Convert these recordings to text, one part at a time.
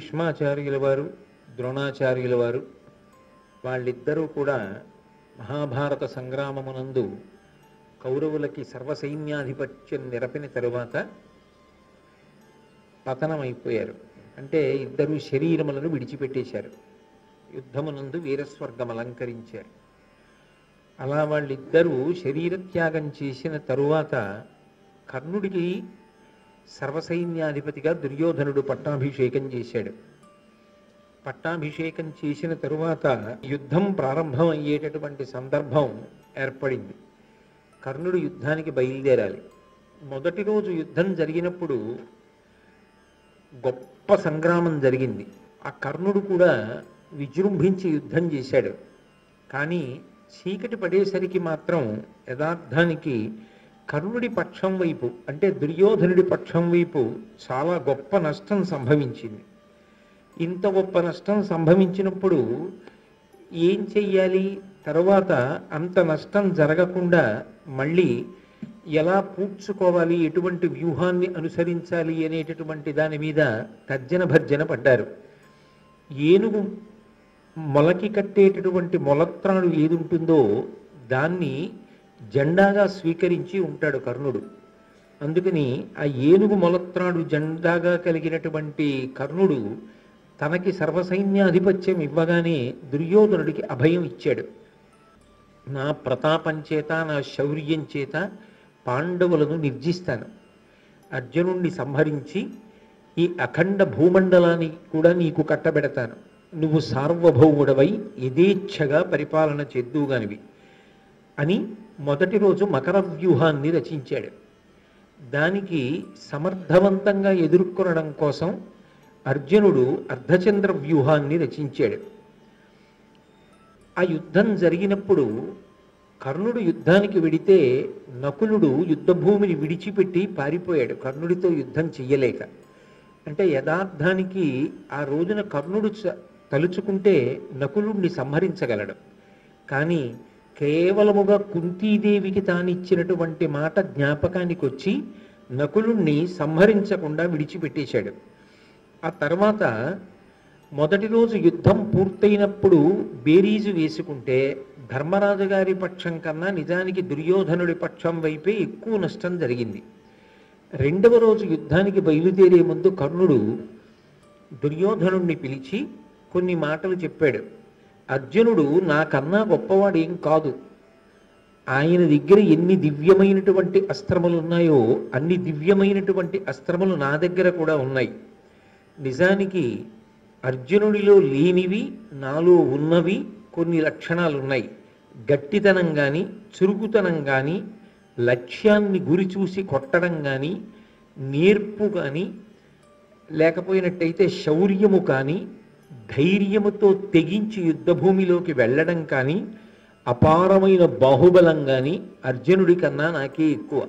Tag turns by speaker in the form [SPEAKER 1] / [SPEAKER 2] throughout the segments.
[SPEAKER 1] భీష్మాచార్యుల వారు, ద్రోణాచార్యుల వారు వాళ్ళిద్దరూ కూడా మహాభారత సంగ్రామమునందు కౌరవులకి సర్వసైన్యాధిపత్యం నిరపిన తరువాత పతనమైపోయారు. అంటే ఇద్దరు శరీరములను విడిచిపెట్టేశారు. యుద్ధమునందు వీరస్వర్గం అలంకరించారు. అలా వాళ్ళిద్దరూ శరీరత్యాగం చేసిన తరువాత కర్ణుడికి సర్వసైన్యాధిపతిగా దుర్యోధనుడు పట్టాభిషేకం చేశాడు. పట్టాభిషేకం చేసిన తరువాత యుద్ధం ప్రారంభం అయ్యేటటువంటి సందర్భం ఏర్పడింది. కర్ణుడు యుద్ధానికి బయలుదేరాలి. మొదటి రోజు యుద్ధం జరిగినప్పుడు గొప్ప సంగ్రామం జరిగింది. ఆ కర్ణుడు కూడా విజృంభించి యుద్ధం చేశాడు. కానీ చీకటి పడేసరికి మాత్రం యథార్థానికి కర్ణుడి పక్షం వైపు, అంటే దుర్యోధనుడి పక్షం వైపు చాలా గొప్ప నష్టం సంభవించింది. ఇంత గొప్ప నష్టం సంభవించినప్పుడు ఏం చెయ్యాలి? తర్వాత అంత నష్టం జరగకుండా మళ్ళీ ఎలా పూడ్చుకోవాలి, ఎటువంటి వ్యూహాన్ని అనుసరించాలి అనేటటువంటి దాని మీద తర్జన భర్జన పడ్డారు. ఏనుగు మొలకి కట్టేటటువంటి మొలత్రాడు ఏది ఉంటుందో దాన్ని జెండాగా స్వీకరించి ఉంటాడు కర్ణుడు. అందుకని ఆ ఏనుగు మొలత్రాడు జెండాగా కలిగినటువంటి కర్ణుడు తనకి సర్వసైన్యాధిపత్యం ఇవ్వగానే దుర్యోధనుడికి అభయం ఇచ్చాడు. నా ప్రతాపం చేత, నా శౌర్యం చేత పాండవులను నిర్జిస్తాను. అర్జునుణ్ణి సంహరించి ఈ అఖండ భూమండలాన్ని కూడా నీకు కట్టబెడతాను. నువ్వు సార్వభౌముడవై యథేచ్ఛగా పరిపాలన చేద్దువుగానివి అని మొదటి రోజు మకర వ్యూహాన్ని రచించాడు. దానికి సమర్థవంతంగా ఎదుర్కొనడం కోసం అర్జునుడు అర్ధచంద్ర వ్యూహాన్ని రచించాడు. ఆ యుద్ధం జరిగినప్పుడు కర్ణుడు యుద్ధానికి వెడితే నకులుడు యుద్ధభూమిని విడిచిపెట్టి పారిపోయాడు, కర్ణుడితో యుద్ధం చెయ్యలేక. అంటే యథార్థానికి ఆ రోజున కర్ణుడు తలుచుకుంటే నకులుడిని సంహరించగలడు. కానీ కేవలముగా కుంతీదేవికి తానిచ్చినటువంటి మాట జ్ఞాపకానికి వచ్చి నకులుణ్ణి సంహరించకుండా విడిచిపెట్టేశాడు. ఆ తర్వాత మొదటి రోజు యుద్ధం పూర్తయినప్పుడు బేరీజు వేసుకుంటే ధర్మరాజు గారి పక్షం కన్నా నిజానికి దుర్యోధనుడి పక్షం వైపే ఎక్కువ నష్టం జరిగింది. రెండవ రోజు యుద్ధానికి బయలుదేరే ముందు కర్ణుడు దుర్యోధనుణ్ణి పిలిచి కొన్ని మాటలు చెప్పాడు. అర్జునుడు నాకన్నా గొప్పవాడు ఏం కాదు. ఆయన దగ్గర ఎన్ని దివ్యమైనటువంటి అస్త్రములు ఉన్నాయో అన్ని దివ్యమైనటువంటి అస్త్రములు నా దగ్గర కూడా ఉన్నాయి. నిజానికి అర్జునుడిలో లేనివి నాలో ఉన్నవి కొన్ని లక్షణాలు ఉన్నాయి. గట్టితనం కానీ, చురుకుతనం కానీ, లక్ష్యాన్ని గురి చూసి కొట్టడం కానీ, నేర్పు కానీ, లేకపోయినట్టయితే శౌర్యము కానీ, ధైర్యముతో తెగించి యుద్ధభూమిలోకి వెళ్ళడం కానీ, అపారమైన బాహుబలం కానీ అర్జునుడి కన్నా నాకే ఎక్కువ.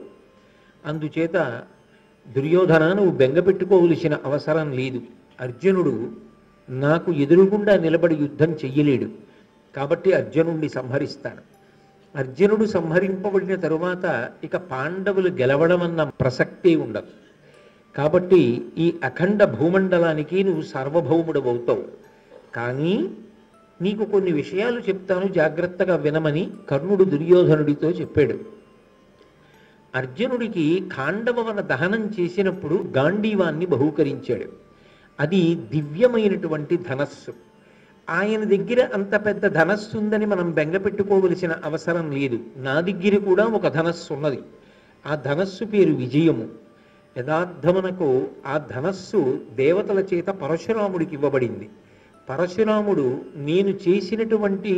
[SPEAKER 1] అందుచేత దుర్యోధన, నువ్వు బెంగపెట్టుకోవలసిన అవసరం లేదు. అర్జునుడు నాకు ఎదురుగుండా నిలబడి యుద్ధం చెయ్యలేడు, కాబట్టి అర్జునుడిని సంహరిస్తాను. అర్జునుడు సంహరింపబడిన తరువాత ఇక పాండవులు గెలవడం అన్న ప్రసక్తే ఉండదు. కాబట్టి ఈ అఖండ భూమండలానికి నువ్వు సార్వభౌముడవుతావు. కానీ నీకు కొన్ని విషయాలు చెప్తాను, జాగ్రత్తగా వినమని కర్ణుడు దుర్యోధనుడితో చెప్పాడు. అర్జునుడికి ఖాండవవన దహనం చేసినప్పుడు గాంధీవాన్ని బహూకరించాడు. అది దివ్యమైనటువంటి ధనస్సు. ఆయన దగ్గర అంత పెద్ద ధనస్సు ఉందని మనం బెంగపెట్టుకోవలసిన అవసరం లేదు. నా దగ్గర కూడా ఒక ధనస్సు ఉన్నది. ఆ ధనస్సు పేరు విజయము. యథార్థమునకు ఆ ధనస్సు దేవతల చేత పరశురాముడికి ఇవ్వబడింది. పరశురాముడు నేను చేసినటువంటి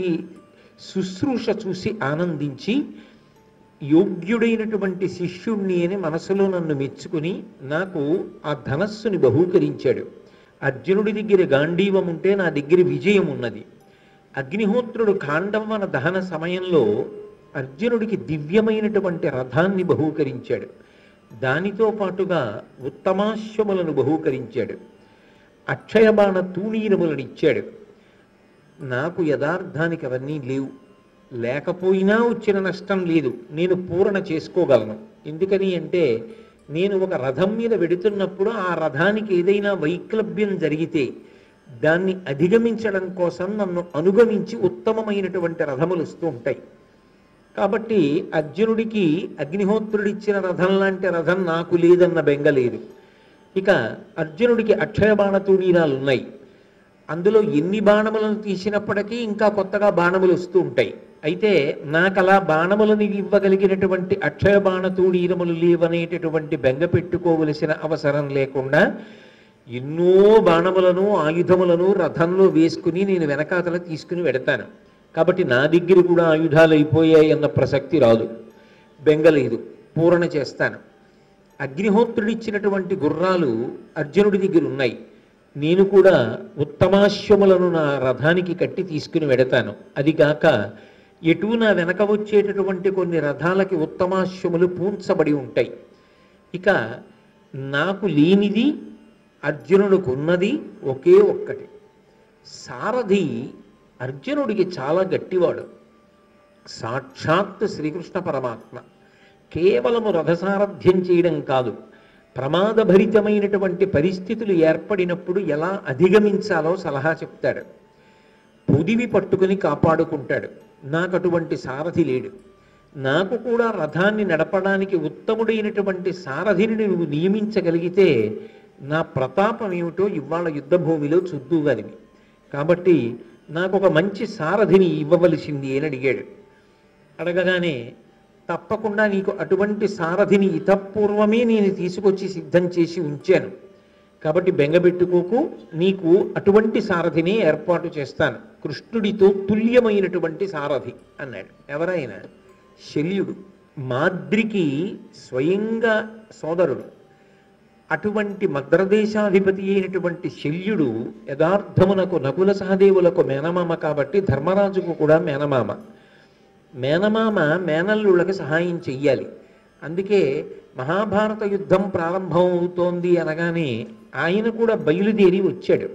[SPEAKER 1] శుశ్రూష చూసి ఆనందించి యోగ్యుడైనటువంటి శిష్యుణ్ణి అని మనసులో నన్ను మెచ్చుకుని నాకు ఆ ధనస్సుని బహూకరించాడు. అర్జునుడి దగ్గర గాంధీవం ఉంటే నా దగ్గర విజయం ఉన్నది. అగ్నిహోత్రుడు ఖాండవన దహన సమయంలో అర్జునుడికి దివ్యమైనటువంటి రథాన్ని బహూకరించాడు. దానితో పాటుగా ఉత్తమాశ్వములను బహూకరించాడు. అక్షయబాణ తూణీరములను ఇచ్చాడు. నాకు యథార్థానికి అవన్నీ లేవు. లేకపోయినా వచ్చిన నష్టం లేదు, నేను పూరణ చేసుకోగలను. ఎందుకని అంటే నేను ఒక రథం మీద వెడుతున్నప్పుడు ఆ రథానికి ఏదైనా వైక్లభ్యం జరిగితే దాన్ని అధిగమించడం కోసం నన్ను అనుగమించి ఉత్తమమైనటువంటి రథములు వస్తూ ఉంటాయి. కాబట్టి అర్జునుడికి అగ్నిహోత్రుడిచ్చిన రథం లాంటి రథం నాకు లేదన్న బెంగ లేదు. ఇక అర్జునుడికి అక్షయ బాణతూణీరాలు ఉన్నాయి. అందులో ఎన్ని బాణములను తీసినప్పటికీ ఇంకా కొత్తగా బాణములు వస్తూ ఉంటాయి. అయితే నాకు అలా బాణములను ఇవ్వగలిగినటువంటి అక్షయ బాణతూణీరములు లేవనేటటువంటి బెంగ పెట్టుకోవలసిన అవసరం లేకుండా ఎన్నో బాణములను ఆయుధములను రథంలో వేసుకుని నేను వెనకాతల తీసుకుని వెడతాను. కాబట్టి నా దగ్గర కూడా ఆయుధాలు అయిపోయాయి అన్న ప్రసక్తి రాదు, బెంగలేదు, పూరణ చేస్తాను. అగ్నిహోత్రుడిచ్చినటువంటి గుర్రాలు అర్జునుడి దగ్గర ఉన్నాయి. నేను కూడా ఉత్తమాశ్వములను నా రథానికి కట్టి తీసుకుని వెడతాను. అది కాక ఎటు నా వెనక వచ్చేటటువంటి కొన్ని రథాలకి ఉత్తమాశ్వములు పూంచబడి ఉంటాయి. ఇక నాకు లేనిది అర్జునుడికి ఉన్నది ఒకే ఒక్కటి. సారథి అర్జునుడికి చాలా గట్టివాడు, సాక్షాత్ శ్రీకృష్ణ పరమాత్మ. కేవలము రథసారథ్యం చేయడం కాదు, ప్రమాదభరితమైనటువంటి పరిస్థితులు ఏర్పడినప్పుడు ఎలా అధిగమించాలో సలహా చెప్తాడు. పొదివి పట్టుకుని కాపాడుకుంటాడు. నాకు అటువంటి సారథి లేడు. నాకు కూడా రథాన్ని నడపడానికి ఉత్తముడైనటువంటి సారథిని నువ్వు నియమించగలిగితే నా ప్రతాపం ఏమిటో ఇవాళ యుద్ధభూమిలో చూద్దుగానివి. కాబట్టి నాకు ఒక మంచి సారథిని ఇవ్వవలసింది అని అడిగాడు. అడగగానే తప్పకుండా నీకు అటువంటి సారథిని ఇతపూర్వమే నేను తీసుకొచ్చి సిద్ధం చేసి ఉంచాను, కాబట్టి బెంగబెట్టుకోకు, నీకు అటువంటి సారథిని ఏర్పాటు చేస్తాను, కృష్ణుడితో తుల్యమైనటువంటి సారథి అన్నాడు. ఎవరైనా శల్యుడు, మాద్రికి స్వయంగా సోదరుడు. అటువంటి మద్రదేశాధిపతి అయినటువంటి శల్యుడు యథార్థమునకు నకుల సహదేవులకు మేనమామ కాబట్టి ధర్మరాజుకు కూడా మేనమామ. మేనమామ మేనల్లుళ్ళకి సహాయం చెయ్యాలి. అందుకే మహాభారత యుద్ధం ప్రారంభం అవుతోంది అనగానే ఆయన కూడా బయలుదేరి వచ్చాడు.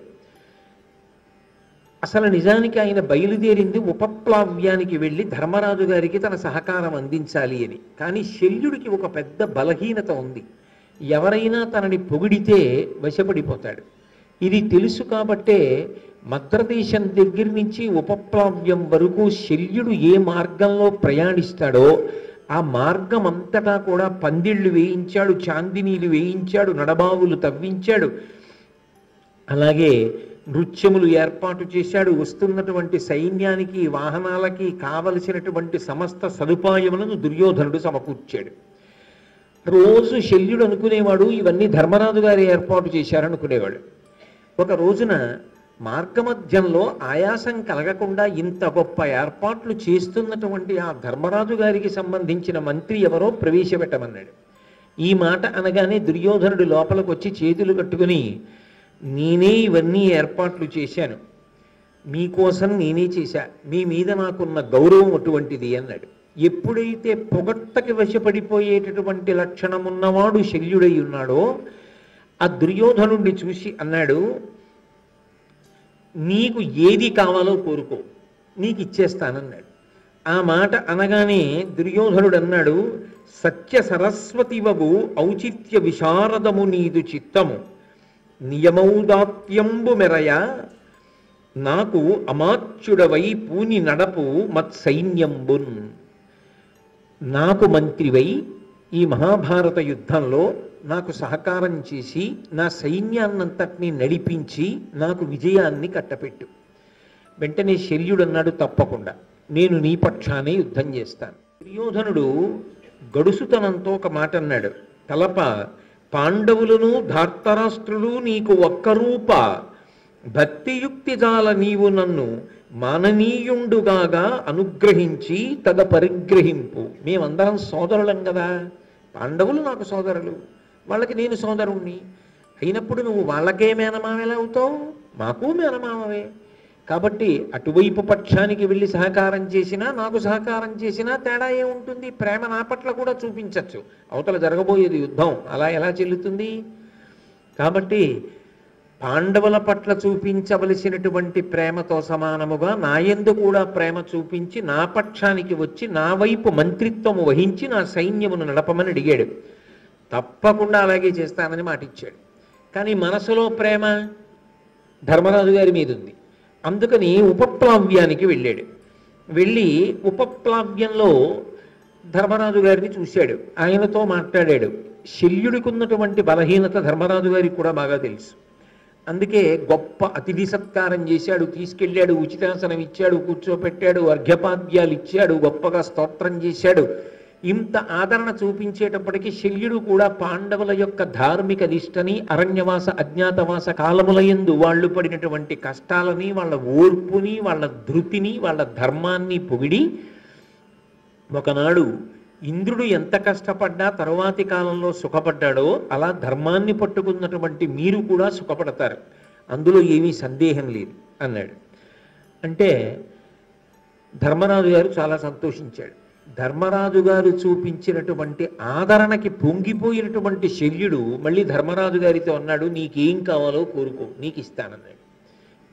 [SPEAKER 1] అసలు నిజానికి ఆయన బయలుదేరింది ఉపప్లావ్యానికి వెళ్ళి ధర్మరాజు గారికి తన సహకారం అందించాలి అని. కానీ శల్యుడికి ఒక పెద్ద బలహీనత ఉంది. ఎవరైనా తనని పొగిడితే వశపడిపోతాడు. ఇది తెలుసు కాబట్టే మద్రదేశం దగ్గర నుంచి ఉపప్లావ్యం వరకు శల్యుడు ఏ మార్గంలో ప్రయాణిస్తాడో ఆ మార్గం అంతటా కూడా పందిళ్ళు వేయించాడు, చాందినీలు వేయించాడు, నడబావులు తవ్వించాడు, అలాగే నృత్యములు ఏర్పాటు చేశాడు. వస్తున్నటువంటి సైన్యానికి వాహనాలకి కావలసినటువంటి సమస్త సదుపాయములను దుర్యోధనుడు సమకూర్చాడు. రోజు శల్యుడు అనుకునేవాడు ఇవన్నీ ధర్మరాజు గారు ఏర్పాటు చేశారనుకునేవాడు. ఒక రోజున మార్గమధ్యంలో ఆయాసం కలగకుండా ఇంత గొప్ప ఏర్పాట్లు చేస్తున్నటువంటి ఆ ధర్మరాజు గారికి సంబంధించిన మంత్రి ఎవరో ప్రవేశపెట్టమన్నాడు. ఈ మాట అనగానే దుర్యోధనుడు లోపలికి వచ్చి చేతులు కట్టుకుని, నేనే ఇవన్నీ ఏర్పాట్లు చేశాను, మీకోసం నేనే చేశా, మీ మీద నాకున్న గౌరవం అటువంటిది అన్నాడు. ఎప్పుడైతే పొగట్టకి వశపడిపోయేటటువంటి లక్షణం ఉన్నవాడు శల్యుడై ఉన్నాడో ఆ దుర్యోధనుడిని చూసి అన్నాడు, నీకు ఏది కావాలో కోరుకో, నీకు ఇచ్చేస్తానన్నాడు. ఆ మాట అనగానే దుర్యోధనుడు అన్నాడు, సత్య సరస్వతివగు ఔచిత్య విశారదము నీదు చిత్తము, నియమౌదాత్యంబు మెరయ నాకు అమాత్యుడవై పూని నడపు మత్సైన్యంబున్. నాకు మంత్రివై ఈ మహాభారత యుద్ధంలో నాకు సహకారం చేసి నా సైన్యాన్నంతటినీ నడిపించి నాకు విజయాన్ని కట్టపెట్టు. వెంటనే శల్యుడు అన్నాడు, తప్పకుండా నేను నీ పక్షానే యుద్ధం చేస్తాను. దుర్యోధనుడు గడుసుతనంతో ఒక మాట అన్నాడు, కలప పాండవులను ధార్తరాష్ట్రులు నీకు ఒక్క రూప భక్తియుక్తి జాల నీవు నన్ను మాననీయుండుగాగా అనుగ్రహించి తద పరిగ్రహింపు. మేమందరం సోదరులం కదా, పాండవులు నాకు సోదరులు, వాళ్ళకి నేను సోదరుణ్ణి అయినప్పుడు నువ్వు వాళ్ళకే మేనమామ ఎలా అవుతావు, మాకు మేనమామవే. కాబట్టి అటువైపు పక్షానికి వెళ్ళి సహకారం చేసినా నాకు సహకారం చేసినా తేడా ఏముంటుంది, ప్రేమ నా పట్ల కూడా చూపించచ్చు. అవతల జరగబోయేది యుద్ధం, అలా ఎలా చెల్లుతుంది? కాబట్టి పాండవుల పట్ల చూపించవలసినటువంటి ప్రేమతో సమానముగా నాయందు కూడా ప్రేమ చూపించి నా పక్షానికి వచ్చి నా వైపు మంత్రిత్వము వహించి నా సైన్యమును నడపమని అడిగాడు. తప్పకుండా అలాగే చేస్తానని మాటిచ్చాడు. కానీ మనసులో ప్రేమ ధర్మరాజు గారి మీద ఉంది. అందుకని ఉపప్లావ్యానికి వెళ్ళాడు. వెళ్ళి ఉపప్లావ్యంలో ధర్మరాజు గారిని చూశాడు, ఆయనతో మాట్లాడాడు. శల్యుడికి ఉన్నటువంటి బలహీనత ధర్మరాజు గారికి కూడా బాగా తెలుసు. అందుకే గొప్ప అతిథి సత్కారం చేశాడు, తీసుకెళ్ళాడు, ఉచితాసనం ఇచ్చాడు, కూర్చోపెట్టాడు, అర్ఘ్యపాద్యాలు ఇచ్చాడు, గొప్పగా స్తోత్రం చేశాడు. ఇంత ఆదరణ చూపించేటప్పటికీ శల్యుడు కూడా పాండవుల యొక్క ధార్మిక నిష్టని, అరణ్యవాస అజ్ఞాతవాస కాలములయందు వాళ్ళు పడినటువంటి కష్టాలని, వాళ్ళ ఓర్పుని, వాళ్ళ ధృతిని, వాళ్ళ ధర్మాన్ని పొగిడి, ఒకనాడు ఇంద్రుడు ఎంత కష్టపడ్డా తరువాతి కాలంలో సుఖపడ్డాడో అలా ధర్మాన్ని పట్టుకున్నటువంటి మీరు కూడా సుఖపడతారు, అందులో ఏమీ సందేహం లేదు అన్నాడు. అంటే ధర్మరాజు గారు చాలా సంతోషించాడు. ధర్మరాజు గారు చూపించినటువంటి ఆదరణకి పొంగిపోయినటువంటి శల్యుడు మళ్ళీ ధర్మరాజు గారితో అన్నాడు, నీకేం కావాలో కోరుకో, నీకు ఇస్తానన్నాడు.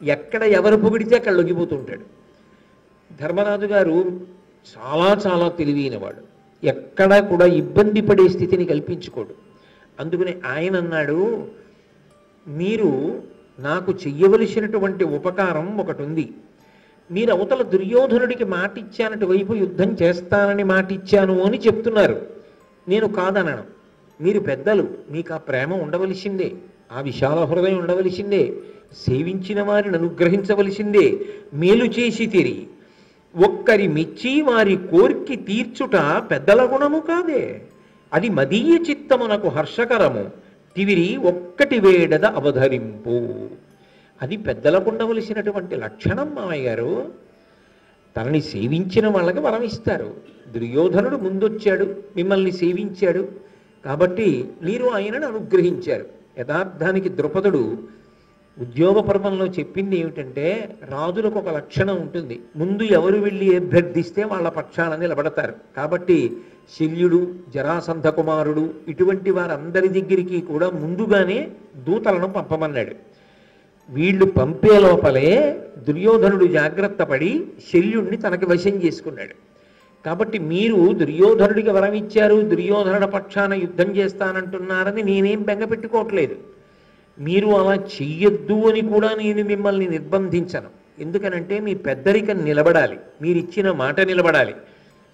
[SPEAKER 1] ఎక్కడ ఎవరు పొగిడితే అక్కడ లొంగిపోతుంటాడు. ధర్మరాజు గారు చాలా చాలా తెలివైనవాడు, ఎక్కడా కూడా ఇబ్బంది పడే స్థితిని కల్పించుకోడు. అందుకని ఆయన అన్నాడు, మీరు నాకు చెయ్యవలసినటువంటి ఉపకారం ఒకటి ఉంది. మీరు అవతల దుర్యోధనుడికి మాటిచ్చానటి వైపు యుద్ధం చేస్తానని మాటిచ్చాను అని చెప్తున్నారు, నేను కాదనను. మీరు పెద్దలు, మీకు ఆ ప్రేమ ఉండవలసిందే, ఆ విశాల హృదయం ఉండవలసిందే, సేవించిన వారిని అనుగ్రహించవలసిందే. మేలు చేసి తిరిగి ఒక్కరి మెచ్చి వారి కోర్కి తీర్చుట పెద్దల గుణము కాదే, అది మదీయ చిత్తమునకు హర్షకరము, తివిరి ఒక్కటి వేడద అవధరింపు. అది పెద్దలకు ఉండవలసినటువంటి లక్షణం మామయ్య గారు. తనని సేవించిన వాళ్ళకి వరం ఇస్తారు. దుర్యోధనుడు ముందొచ్చాడు, మిమ్మల్ని సేవించాడు, కాబట్టి మీరు ఆయనను అనుగ్రహించారు. యథార్థానికి ద్రుపదుడు ఉద్యోగ పర్వంలో చెప్పింది ఏమిటంటే, రాజులకు ఒక లక్షణం ఉంటుంది, ముందు ఎవరు వెళ్ళి అభ్యర్థిస్తే వాళ్ళ పక్షాన నిలబడతారు. కాబట్టి శల్యుడు, జరాసంధ కుమారుడు, ఇటువంటి వారందరి దగ్గరికి కూడా ముందుగానే దూతలను పంపమన్నాడు. వీళ్ళు పంపే లోపలే దుర్యోధనుడు జాగ్రత్త పడి శల్యుణ్ణి తనకి వశం చేసుకున్నాడు. కాబట్టి మీరు దుర్యోధనుడికి వరం ఇచ్చారు, దుర్యోధనుడి పక్షాన యుద్ధం చేస్తానంటున్నారని నేనేం బెంగ పెట్టుకోవట్లేదు. మీరు అలా చెయ్యొద్దు అని కూడా నేను మిమ్మల్ని నిర్బంధించను. ఎందుకనంటే మీ పెద్దరికం నిలబడాలి, మీరు ఇచ్చిన మాట నిలబడాలి.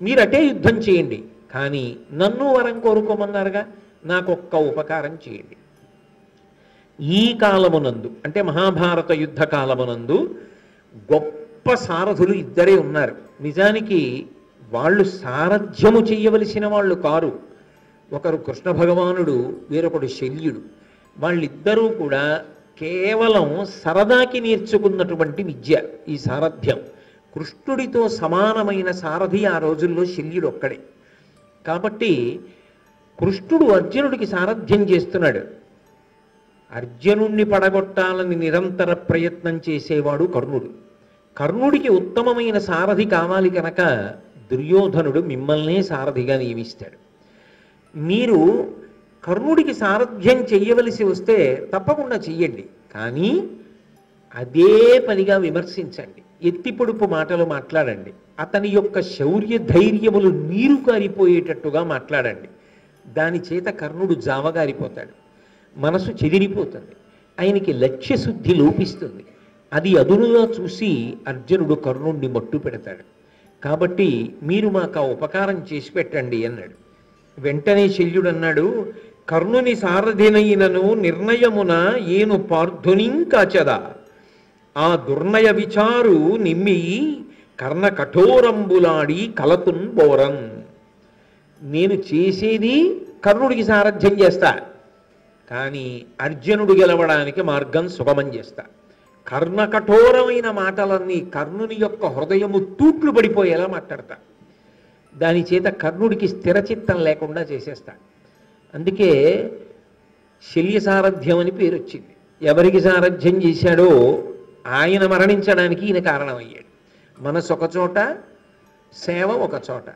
[SPEAKER 1] మీరు అటే యుద్ధం చేయండి, కానీ నన్ను వరం కోరుకోమన్నారుగా, నాకొక్క ఉపకారం చేయండి. ఈ కాలమునందు అంటే మహాభారత యుద్ధ కాలమునందు గొప్ప సారథులు ఇద్దరే ఉన్నారు. నిజానికి వాళ్ళు సారథ్యము చెయ్యవలసిన వాళ్ళు కారు. ఒకరు కృష్ణ భగవానుడు, వేరొకడు శల్యుడు. వాళ్ళిద్దరూ కూడా కేవలం సరదాకి నేర్చుకున్నటువంటి విద్య ఈ సారథ్యం. కృష్ణుడితో సమానమైన సారథి ఆ రోజుల్లో శల్యుడు ఒక్కడే. కాబట్టి కృష్ణుడు అర్జునుడికి సారథ్యం చేస్తున్నాడు. అర్జునుణ్ణి పడగొట్టాలని నిరంతర ప్రయత్నం చేసేవాడు కర్ణుడు. కర్ణుడికి ఉత్తమమైన సారథి కావాలి కనుక దుర్యోధనుడు మిమ్మల్నే సారథిగా నియమిస్తాడు. మీరు కర్ణుడికి సారథ్యం చెయ్యవలసి వస్తే తప్పకుండా చెయ్యండి, కానీ అదే పనిగా విమర్శించండి, ఎత్తిపొడుపు మాటలు మాట్లాడండి, అతని యొక్క శౌర్య ధైర్యములు నీరు కారిపోయేటట్టుగా మాట్లాడండి. దాని చేత కర్ణుడు జావగారిపోతాడు, మనసు చెదిరిపోతుంది, ఆయనకి లక్ష్యశుద్ధి లోపిస్తుంది. అది అదునుగా చూసి అర్జునుడు కర్ణుడిని మట్టు పెడతాడు. కాబట్టి మీరు మాకు ఆ ఉపకారం చేసి పెట్టండి అన్నాడు. వెంటనే శల్యుడు అన్నాడు, కర్ణుని సారథినైనను నిర్ణయమున ఏను పార్థునింకాచదా, ఆ దుర్నయ విచారు నిమ్మి కర్ణ కఠోరంబులాడి కలతున్ బోరన్. నేను చేసేది కర్ణుడికి సారథ్యం చేస్తా, కానీ అర్జునుడు గెలవడానికి మార్గం సుగమం చేస్తా. కర్ణ కఠోరమైన మాటలన్నీ కర్ణుని యొక్క హృదయము తూట్లు పడిపోయేలా మాట్లాడతా. దాని చేత కర్ణుడికి స్థిరచిత్తం లేకుండా చేసేస్తా. అందుకే శల్య సారథ్యం అని పేరు వచ్చింది. ఎవరికి సారథ్యం చేశాడో ఆయన మరణించడానికి ఈయన కారణమయ్యాడు. మనసు ఒక చోట, సేవ ఒక చోట.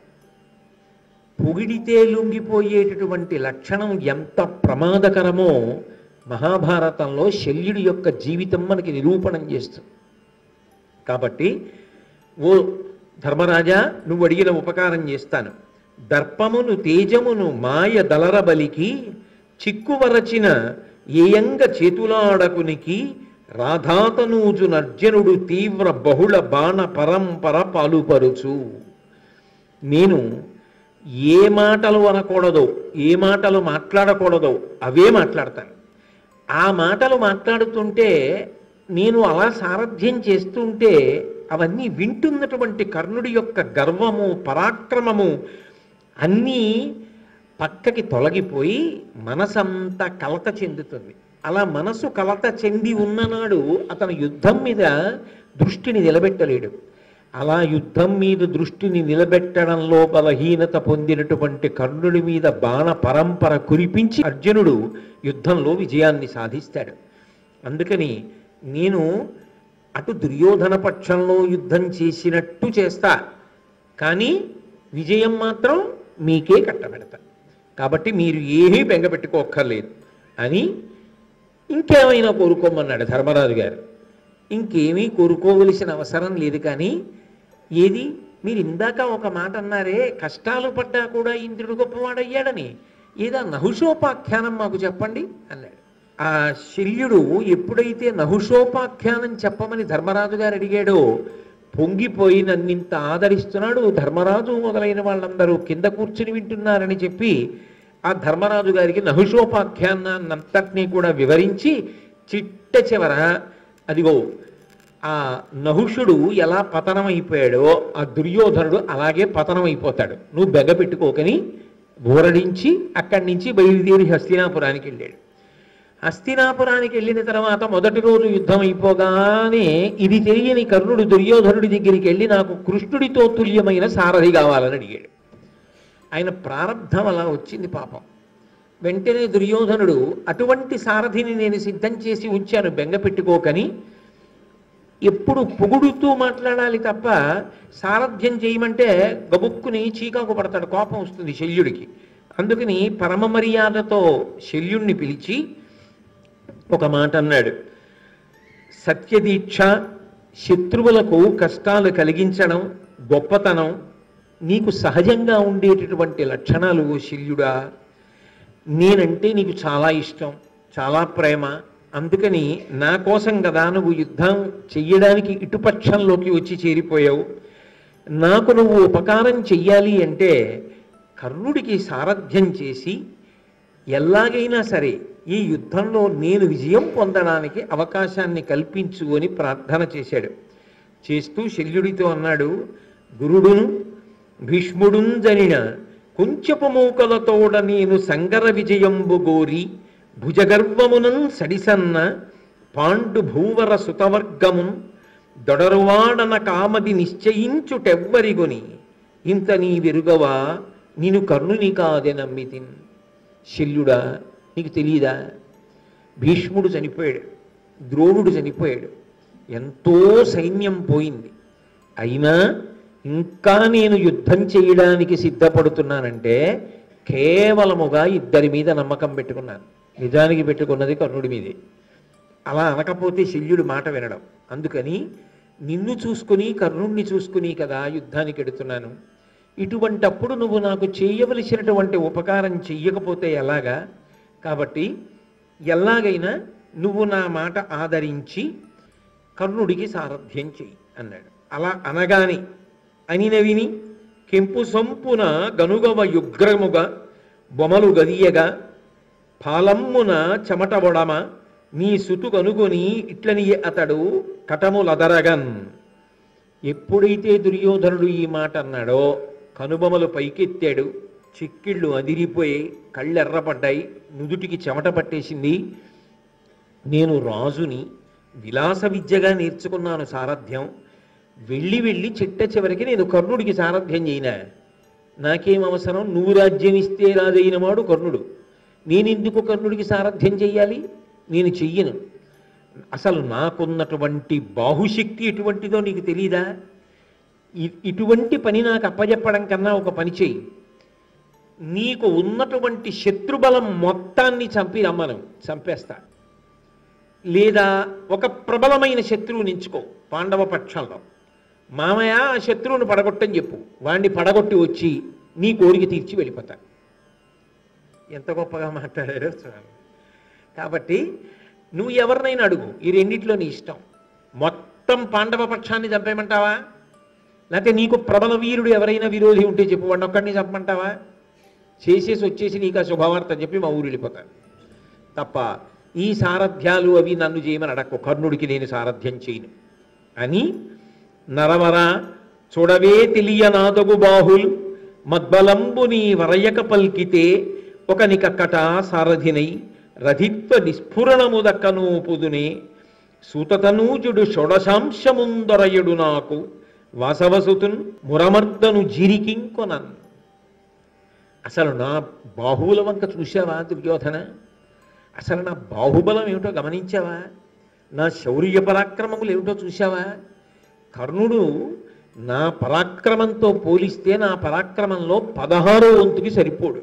[SPEAKER 1] పొగిడితే లొంగిపోయేటటువంటి లక్షణం ఎంత ప్రమాదకరమో మహాభారతంలో శల్యుడి యొక్క జీవితం మనకి నిరూపణం చేస్తుంది. కాబట్టి ఓ ధర్మరాజా, నువ్వు అడిగిన ఉపకారం చేస్తాను. దర్పమును తేజమును మాయ దళరబలికి చిక్కువరచిన ఏయంగ చేతులాడకునికి రాధాతనూజు నర్జనుడు తీవ్ర బహుళ బాణ పరంపర పాలుపరుచు. నేను ఏ మాటలు అనకూడదో, ఏ మాటలు మాట్లాడకూడదో అవే మాట్లాడతాను. ఆ మాటలు మాట్లాడుతుంటే నేను అలా సారథ్యం చేస్తుంటే అవన్నీ వింటున్నటువంటి కర్ణుడి యొక్క గర్వము, పరాక్రమము అన్నీ పక్కకి తొలగిపోయి మనసంతా కలత చెందుతుంది. అలా మనసు కలత చెంది ఉన్ననాడు అతను యుద్ధం మీద దృష్టిని నిలబెట్టలేడు. అలా యుద్ధం మీద దృష్టిని నిలబెట్టడంలో బలహీనత పొందినటువంటి కర్ణుడి మీద బాణ పరంపర కురిపించి అర్జునుడు యుద్ధంలో విజయాన్ని సాధిస్తాడు. అందుకని నేను అటు దుర్యోధన పక్షంలో యుద్ధం చేసినట్టు చేస్తా, కానీ విజయం మాత్రం మీకే కట్టబెడతా. కాబట్టి మీరు ఏమీ బెంగపెట్టుకోక్కర్లేదు అని ఇంకేమైనా కోరుకోమన్నాడు ధర్మరాజు గారు. ఇంకేమీ కోరుకోవలసిన అవసరం లేదు. కానీ ఏది, మీరు ఇందాక ఒక మాట అన్నారే, కష్టాలు పడ్డా కూడా ఇంద్రుడు గొప్పవాడయ్యాడని, ఏదా నహుషోపాఖ్యానం మాకు చెప్పండి అన్నాడు. ఆ శల్యుడు ఎప్పుడైతే నహుషోపాఖ్యానం చెప్పమని ధర్మరాజు గారు అడిగాడో పొంగిపోయి నన్నింత ఆదరిస్తున్నాడు, ధర్మరాజు మొదలైన వాళ్ళందరూ కింద కూర్చుని వింటున్నారని చెప్పి ఆ ధర్మరాజు గారికి నహుషోపాఖ్యానాన్నంతటినీ కూడా వివరించి చిట్ట చివర అదిగో ఆ నహుషుడు ఎలా పతనం అయిపోయాడో ఆ దుర్యోధనుడు అలాగే పతనం అయిపోతాడు, నువ్వు బెగ పెట్టుకోకని ఊరడించి అక్కడి నుంచి బయలుదేరి హస్తినాపురానికి వెళ్ళాడు. హస్తినాపురానికి వెళ్ళిన తర్వాత మొదటి రోజు యుద్ధం అయిపోగానే ఇది తెలియని కర్ణుడు దుర్యోధనుడి దగ్గరికి వెళ్ళి నాకు కృష్ణుడితో తుల్యమైన సారథి కావాలని అడిగాడు. ఆయన ప్రారంధం అలా వచ్చింది పాపం. వెంటనే దుర్యోధనుడు అటువంటి సారథిని నేను సిద్ధం చేసి ఉంచాను, బెంగ పెట్టుకోకని. ఎప్పుడు పొగుడుతూ మాట్లాడాలి తప్ప సారథ్యం చేయమంటే గబుక్కుని చీకాకు పడతాడు, కోపం వస్తుంది శల్యుడికి. అందుకని పరమ మర్యాదతో శల్యుణ్ణి పిలిచి ఒక మాట అన్నాడు. సత్యదీక్ష, శత్రువులకు కష్టాలు కలిగించడం గొప్పతనం నీకు సహజంగా ఉండేటటువంటి లక్షణాలు శల్యుడా. నేనంటే నీకు చాలా ఇష్టం, చాలా ప్రేమ. అందుకని నా కోసం కదా నువ్వు యుద్ధం చెయ్యడానికి ఇటుపక్షంలోకి వచ్చి చేరిపోయావు. నాకు నువ్వు ఉపకారం చెయ్యాలి అంటే కర్ణుడికి సారథ్యం చేసి ఎలాగైనా సరే ఈ యుద్ధంలో నేను విజయం పొందడానికి అవకాశాన్ని కల్పించు అని ప్రార్థన చేశాడు. చేస్తూ శల్యుడితో అన్నాడు, గురుడును భీష్ముడున్ జనిన కొంచెపు మూకలతోడ నేను సంగర విజయంబు గోరి భుజగర్వమునన్ సడిసన్న పాండు భూవర సుతవర్గమున్ దొడరువాడన కామది నిశ్చయించుటెవ్వరిగొని ఇంత నీ వెరుగవా నేను కర్ణుని కాదే నమ్మితిన్. శల్యుడా, నీకు తెలియదా, భీష్ముడు చనిపోయాడు, ద్రోణుడు చనిపోయాడు, ఎంతో సైన్యం పోయింది. అయినా ఇంకా నేను యుద్ధం చేయడానికి సిద్ధపడుతున్నానంటే కేవలముగా ఇద్దరి మీద నమ్మకం పెట్టుకున్నాను. నిజానికి పెట్టుకున్నది కర్ణుడి మీదే. అలా అనకపోతే శల్యుడు మాట వినడం. అందుకని నిన్ను చూసుకుని కర్ణుణ్ణి చూసుకుని కదా యుద్ధానికి ఎడుతున్నాను. ఇటువంటప్పుడు నువ్వు నాకు చేయవలసినటువంటి ఉపకారం చెయ్యకపోతే ఎలాగా? కాబట్టి ఎలాగైనా నువ్వు నా మాట ఆదరించి కర్ణుడికి సారథ్యం చెయ్యి అన్నాడు. అలా అనగాని అనిన విని కెంపు సంపున గనుగవ యుగ్రముగా బొమలు గదియగా పాలమ్మున చెమటబొడమ నీ సుతు కనుగొని ఇట్లని అతడు కటములదరగన్. ఎప్పుడైతే దుర్యోధనుడు ఈ మాట అన్నాడో కనుబొమలు పైకెత్తాడు, చిక్కిళ్ళు అదిరిపోయి కళ్ళెర్రపడ్డాయి, నుదుటికి చెమట పట్టేసింది. నేను రాజుని, విలాస విద్యగా నేర్చుకున్నాను సారథ్యం, వెళ్ళి వెళ్ళి చిట్ట చివరికి నేను కర్ణుడికి సారథ్యం చేయనా? నాకేం అవసరం? నువ్వు రాజ్యం ఇస్తే రాజైన వాడు కర్ణుడు, నేనెందుకు కర్ణుడికి సారథ్యం చెయ్యాలి? నేను చెయ్యను. అసలు నాకున్నటువంటి బాహుశక్తి ఎటువంటిదో నీకు తెలీదా? ఇటువంటి పని నాకు అప్పజెప్పడం కన్నా ఒక పని చెయ్యి, నీకు ఉన్నటువంటి శత్రుబలం మొత్తాన్ని చంపి రమ్మను, చంపేస్తా. లేదా ఒక ప్రబలమైన శత్రువుని ఎంచుకో పాండవ పక్షంలో, మామయ్య ఆ శత్రువుని పడగొట్టని చెప్పు, వాడిని పడగొట్టి వచ్చి నీ కోరిక తీర్చి వెళ్ళిపోతా. ఎంత గొప్పగా మాట్లాడారో చూడండి. కాబట్టి నువ్వు ఎవరినైనా అడుగు, ఈ రెండిట్లో నీ ఇష్టం. మొత్తం పాండవ పక్షాన్ని చంపేయమంటావా, లేకపోతే నీకు ప్రబల వీరుడు ఎవరైనా విరోధి ఉంటే చెప్పు, వాడిని ఒక్కడిని చంపమంటావా? చేసేసి వచ్చేసి నీకు ఆ శుభవార్త చెప్పి మా ఊరు వెళ్ళిపోతాను తప్ప ఈ సారథ్యాలు అవి నన్ను చేయమని అడక్కు, కర్ణుడికి నేను సారథ్యం చేయను అని. నరవర చూడవే తెలియనాదగు బాహుల్ మద్బలంబు నీ వరయక పల్కితే ఒకనికక్కట సారథినై రథిత్వ నిస్ఫురణము దక్కనూపుదునే సూతతనూజుడు షోడశాంశముందరయుడు నాకు వాసవసుతున్ మురమర్దను జిరికింకొనన్. అసలు నా బాహువుల వంక చూసావా దుర్యోధన? అసలు నా బాహుబలం ఏమిటో గమనించావా? నా శౌర్య పరాక్రమములు ఏమిటో చూసావా? కర్ణుడు నా పరాక్రమంతో పోలిస్తే నా పరాక్రమంలో 16వ వంతుకి సరిపోడు.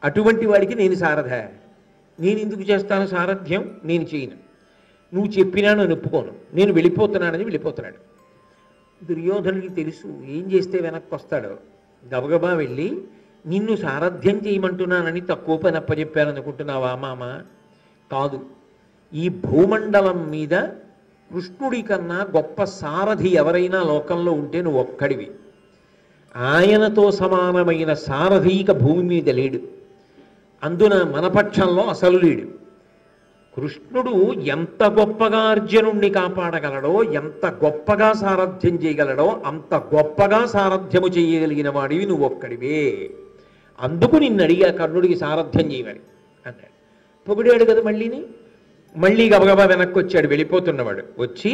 [SPEAKER 1] అటువంటి వాడికి నేను సారథ. నేను ఎందుకు చేస్తాను సారథ్యం? నేను చేయను. నువ్వు చెప్పినా నేను ఒప్పుకోను, నేను వెళ్ళిపోతున్నానని వెళ్ళిపోతున్నాడు. దుర్యోధనుడికి తెలుసు ఏం చేస్తే వెనక్కి వస్తాడో. గబగబా వెళ్ళి నిన్ను సారథ్యం చేయమంటున్నానని తక్కువ పని అప్పచెప్పారనుకుంటున్నావా మామ? కాదు, ఈ భూమండలం మీద కృష్ణుడి కన్నా గొప్ప సారథి ఎవరైనా లోకంలో ఉంటే నువ్వు ఒక్కడివి. ఆయనతో సమానమైన సారథి ఇక భూమి మీద లేడు. అందున మన పక్షంలో అసలు లేడు. కృష్ణుడు ఎంత గొప్పగా అర్జునుణ్ణి కాపాడగలడో, ఎంత గొప్పగా సారథ్యం చేయగలడో అంత గొప్పగా సారథ్యము చేయగలిగిన వాడివి నువ్వు ఒక్కడివే. అందుకు నిన్ను అడిగా కర్ణుడికి సారథ్యం చేయమని అన్నాడు. పొగిడాడు కదా మళ్ళీ గబగబా వెనక్కి వచ్చాడు. వెళ్ళిపోతున్నవాడు వచ్చి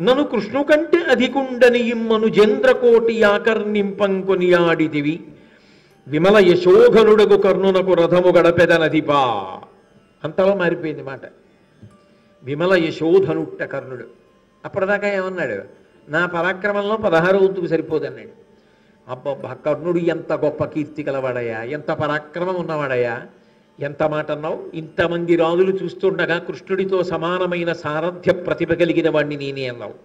[SPEAKER 1] నన్ను కృష్ణు కంటే అధికుండని ఇమ్మను జంద్రకోటి ఆకర్ణింపంకొని ఆడిదివి విమల యశోఘనుడగు కర్ణునకు రథము గడపెదనదిపా. అంతలో మారిపోయింది మాట. విమల యశోధనుట్ట కర్ణుడు. అప్పటిదాకా ఏమన్నాడు? నా పరాక్రమంలో 16వ వంతుకు సరిపోదన్నాడు. అబ్బబ్బా, కర్ణుడు ఎంత గొప్ప కీర్తి కలవాడయా, ఎంత పరాక్రమం ఉన్నవాడయా, ఎంత మాట అన్నావు. ఇంతమంది రాజులు చూస్తుండగా కృష్ణుడితో సమానమైన సారథ్య ప్రతిభ కలిగిన వాడిని నేనే అన్నావు.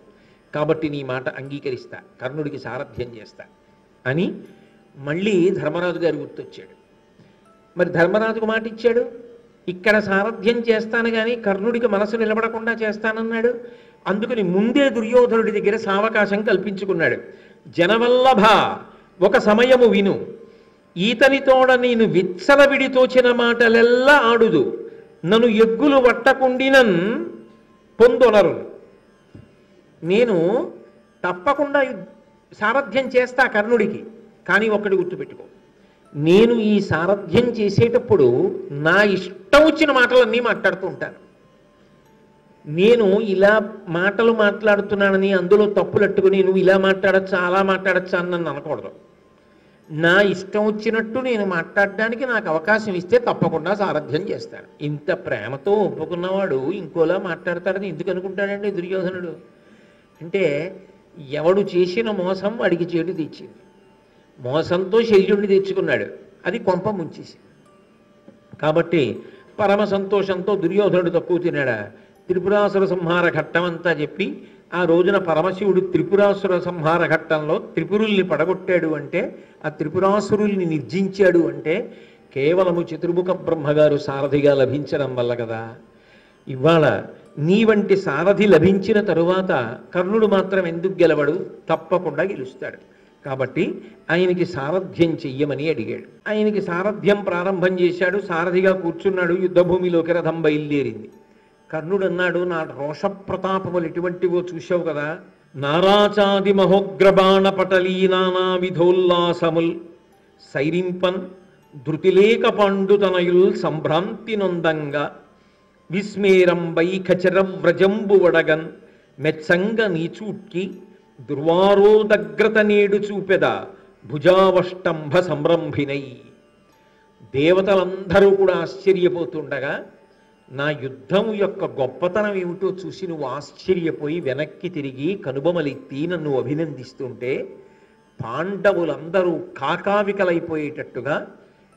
[SPEAKER 1] కాబట్టి నీ మాట అంగీకరిస్తా, కర్ణుడికి సారథ్యం చేస్తా అని మళ్ళీ ధర్మరాజు గారు గుర్తొచ్చాడు. మరి ధర్మరాజుకు మాట ఇచ్చాడు, ఇక్కడ సారథ్యం చేస్తాను కానీ కర్ణుడికి మనసు నిలబడకుండా చేస్తానన్నాడు. అందుకని ముందే దుర్యోధనుడి దగ్గర సావకాశం కల్పించుకున్నాడు. జనవల్లభ ఒక సమయము విను, ఈతనితోడ నేను విచ్చలవిడి తోచిన మాటలెల్లా ఆడుదు, నన్ను ఎగ్గులు వట్టకుండినన్ పొందొనరు. నేను తప్పకుండా సారథ్యం చేస్తా కర్ణుడికి, కానీ ఒక్కటి గుర్తుపెట్టుకో, నేను ఈ సారథ్యం చేసేటప్పుడు నా ఇష్టం వచ్చిన మాటలన్నీ మాట్లాడుతూ ఉంటాను. నేను ఇలా మాటలు మాట్లాడుతున్నానని అందులో తప్పులట్టుకుని నువ్వు ఇలా మాట్లాడచ్చా అలా మాట్లాడచ్చా అని నన్ను అనకూడదు. నా ఇష్టం వచ్చినట్టు నేను మాట్లాడడానికి నాకు అవకాశం ఇస్తే తప్పకుండా సారథ్యం చేస్తాను. ఇంత ప్రేమతో ఒప్పుకున్నవాడు ఇంకోలా మాట్లాడతాడని ఎందుకు అనుకుంటాడండి దుర్యోధనుడు? అంటే ఎవడు చేసిన మోసం వాడికి చెడు తెచ్చింది. మోసంతో శల్యుడిని తెచ్చుకున్నాడు, అది కొంప ముంచేసి. కాబట్టి పరమ సంతోషంతో దుర్యోధనుడు తక్కువ తినాడా? త్రిపురాసుర సంహార ఘట్టం అంతా చెప్పి ఆ రోజున పరమశివుడు త్రిపురాసుర సంహార ఘట్టంలో త్రిపురుల్ని పడగొట్టాడు అంటే, ఆ త్రిపురాసురుల్ని నిర్జించాడు అంటే కేవలము చతుర్ముఖ బ్రహ్మగారు సారథిగా లభించడం వల్ల కదా. ఇవాళ నీ వంటి సారథి లభించిన తరువాత కర్ణుడు మాత్రం ఎందుకు గెలవడు? తప్పకుండా గెలుస్తాడు. కాబట్టి ఆయనకి సారథ్యం చెయ్యమని అడిగాడు. ఆయనకి సారథ్యం ప్రారంభం చేశాడు, సారథిగా కూర్చున్నాడు. యుద్ధభూమిలోకి రథం బయలుదేరింది. కర్ణుడు అన్నాడు, నా రోష ప్రతాపములు ఎటువంటివో చూశావు కదా. నారాచాది మహోగ్రబాణ పటలీ నానా విధోల్లాసముల్ సైరింపన్ ధృతిలేక పాండుతనయుల్ సంభ్రాంతి నొందంగా విస్మేరంబై ఖచర వ్రజంబు వడగన్ మెత్సంగ నీచూట్కి దుర్వారోదగ్రత నేడు చూపెద భుజావష్టంభ సంరంభినై. దేవతలందరూ కూడా ఆశ్చర్యపోతుండగా నా యుద్ధం యొక్క గొప్పతనం ఏమిటో చూసి నువ్వు ఆశ్చర్యపోయి వెనక్కి తిరిగి కనుబొమలెత్తి నన్ను అభినందిస్తుంటే పాండవులందరూ కాకావికలైపోయేటట్టుగా